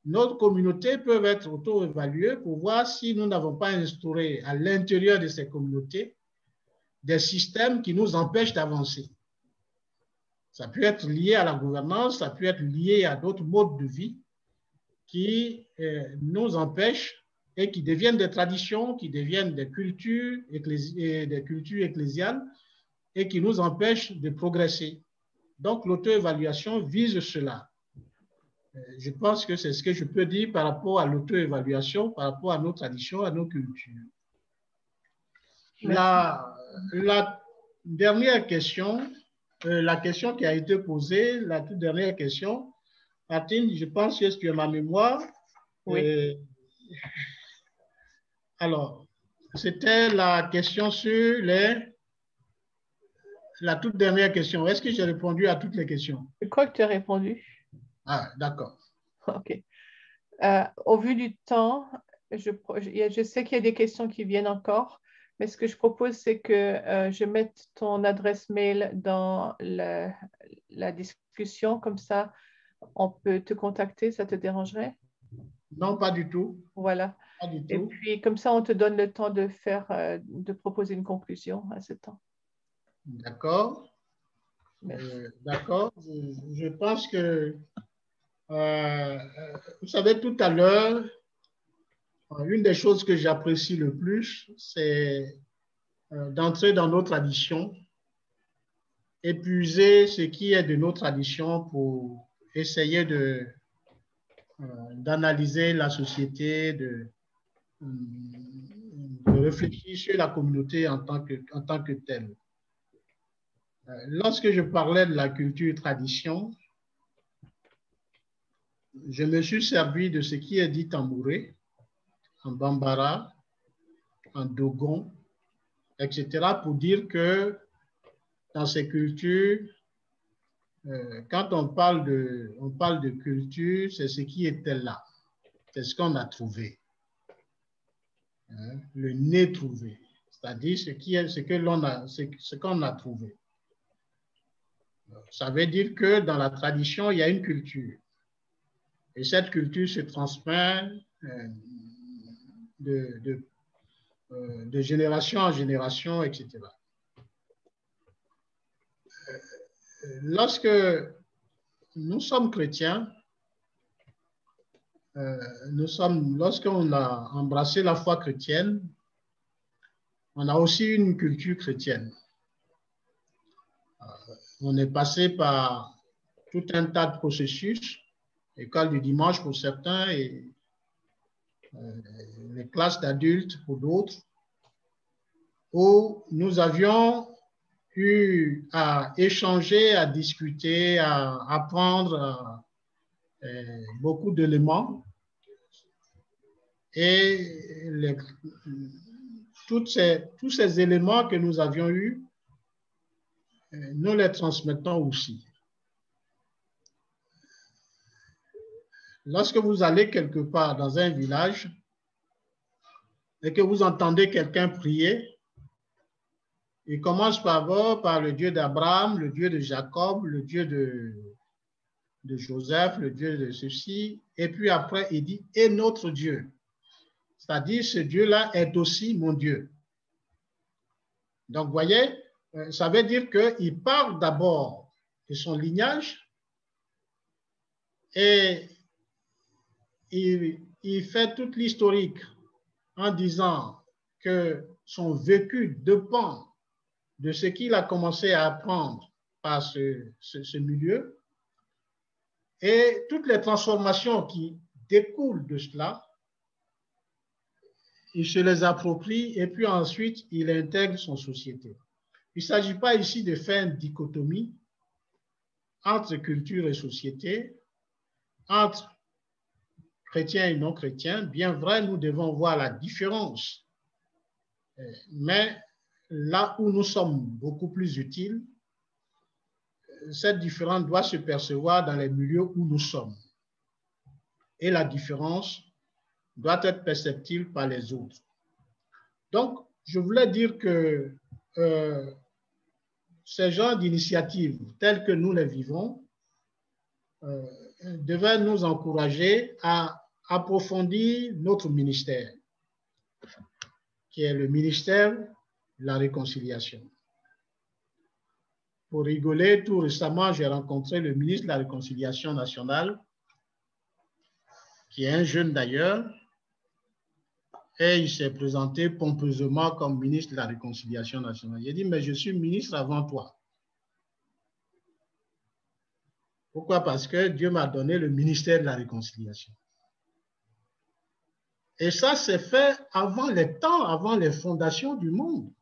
Notre communauté peut être auto-évaluée pour voir si nous n'avons pas instauré à l'intérieur de ces communautés des systèmes qui nous empêchent d'avancer. Ça peut être lié à la gouvernance, ça peut être lié à d'autres modes de vie, qui nous empêchent et qui deviennent des traditions, qui deviennent des cultures ecclésiales et qui nous empêchent de progresser. Donc, l'auto-évaluation vise cela. Je pense que c'est ce que je peux dire par rapport à l'auto-évaluation, par rapport à nos traditions, à nos cultures. La dernière question, la question qui a été posée, la toute dernière question, Martine, je pense que tu as ma mémoire. Oui. Alors, c'était la question sur la toute dernière question. Est-ce que j'ai répondu à toutes les questions? Je crois que tu as répondu. Ah, d'accord. OK. Au vu du temps, je sais qu'il y a des questions qui viennent encore, mais ce que je propose, c'est que je mette ton adresse mail dans la discussion, comme ça, on peut te contacter, ça te dérangerait? Non, pas du tout. Voilà. Pas du Et tout. puis, comme ça, on te donne le temps de proposer une conclusion à ce temps. D'accord. D'accord. Je pense que, vous savez, tout à l'heure, une des choses que j'apprécie le plus, c'est d'entrer dans nos traditions, épuiser ce qui est de nos traditions pour essayer d'analyser la société, de réfléchir sur la communauté en tant que telle. Lorsque je parlais de la culture tradition, je me suis servi de ce qui est dit en Mouré, en Bambara, en Dogon, etc., pour dire que dans ces cultures, quand on parle de culture, c'est ce qui était là, c'est ce qu'on a trouvé, le nez trouvé, c'est-à-dire ce qu'on a trouvé. Ça veut dire que dans la tradition, il y a une culture. Et cette culture se transmet de génération en génération, etc. Lorsque nous sommes chrétiens, lorsqu'on a embrassé la foi chrétienne, on a aussi une culture chrétienne. On est passé par tout un tas de processus, école du dimanche pour certains et les classes d'adultes pour d'autres, où nous avions eu à échanger, à discuter, à apprendre beaucoup d'éléments. Et tous ces éléments que nous avions eus, nous les transmettons aussi. Lorsque vous allez quelque part dans un village et que vous entendez quelqu'un prier, il commence par le Dieu d'Abraham, le Dieu de Jacob, le Dieu de Joseph, le Dieu de ceci, et puis après il dit « et notre Dieu ». C'est-à-dire ce Dieu-là est aussi mon Dieu. Donc, vous voyez, ça veut dire qu'il parle d'abord de son lignage et il fait toute l'historique en disant que son vécu dépend de ce qu'il a commencé à apprendre par ce milieu et toutes les transformations qui découlent de cela, il se les approprie et puis ensuite il intègre son société. Il ne s'agit pas ici de faire une dichotomie entre culture et société, entre chrétiens et non chrétiens. Bien vrai, nous devons voir la différence. Mais là où nous sommes beaucoup plus utiles, cette différence doit se percevoir dans les milieux où nous sommes. Et la différence doit être perceptible par les autres. Donc, je voulais dire que ces genres d'initiatives telles que nous les vivons devaient nous encourager à approfondir notre ministère, qui est le ministère de la réconciliation. Pour rigoler, tout récemment, j'ai rencontré le ministre de la Réconciliation nationale qui est un jeune d'ailleurs, et il s'est présenté pompeusement comme ministre de la Réconciliation nationale. J'ai dit, mais je suis ministre avant toi. Pourquoi? Parce que Dieu m'a donné le ministère de la Réconciliation. Et ça s'est fait avant les temps, avant les fondations du monde.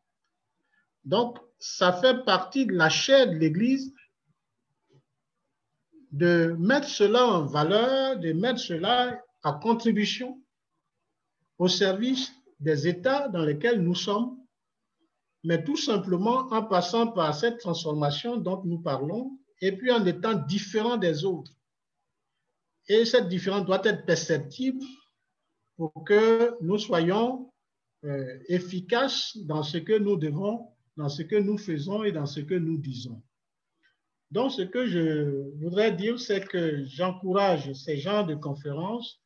Donc, ça fait partie de la chair de l'Église de mettre cela en valeur, de mettre cela à contribution au service des États dans lesquels nous sommes, mais tout simplement en passant par cette transformation dont nous parlons, et puis en étant différent des autres. Et cette différence doit être perceptible pour que nous soyons efficaces dans ce que nous devons, dans ce que nous faisons et dans ce que nous disons. Donc, ce que je voudrais dire, c'est que j'encourage ces genres de conférences,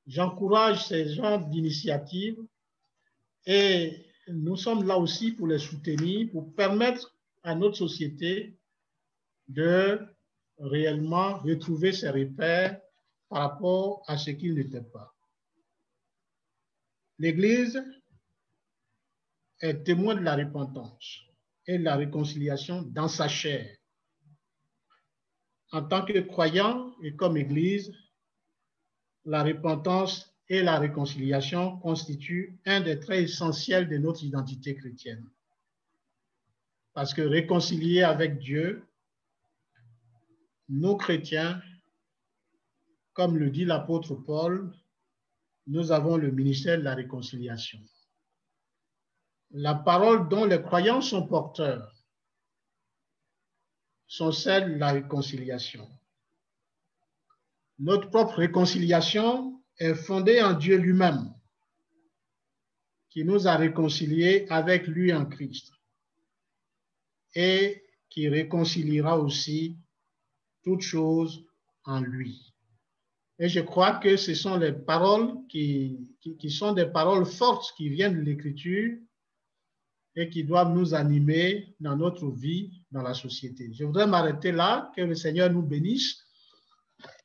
j'encourage ces genres d'initiatives et nous sommes là aussi pour les soutenir, pour permettre à notre société de réellement retrouver ses repères par rapport à ce qu'il n'était pas. L'Église est témoin de la repentance et de la réconciliation dans sa chair. En tant que croyant et comme Église, la repentance et la réconciliation constituent un des traits essentiels de notre identité chrétienne. Parce que réconcilier avec Dieu, nous chrétiens, comme le dit l'apôtre Paul, nous avons le ministère de la réconciliation. La parole dont les croyants sont porteurs sont celles de la réconciliation. Notre propre réconciliation est fondée en Dieu lui-même, qui nous a réconciliés avec lui en Christ et qui réconciliera aussi toutes choses en lui. Et je crois que ce sont les paroles qui sont des paroles fortes qui viennent de l'Écriture et qui doivent nous animer dans notre vie, dans la société. Je voudrais m'arrêter là, que le Seigneur nous bénisse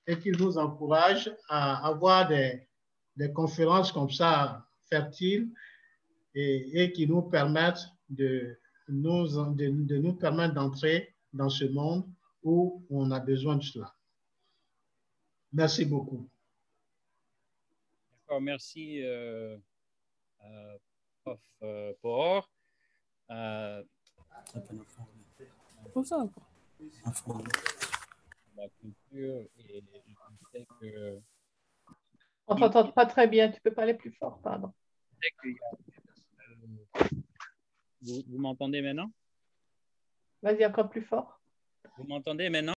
et qu'il nous encourage à avoir des conférences comme ça fertiles et qui nous permettent de nous permettre d'entrer dans ce monde où on a besoin de cela. Merci beaucoup. D'accord, merci, Prof. Port. La culture et je sais que On ne t'entend pas très bien, tu peux parler plus fort, pardon. Vous m'entendez maintenant? Vas-y, encore plus fort. Vous m'entendez maintenant?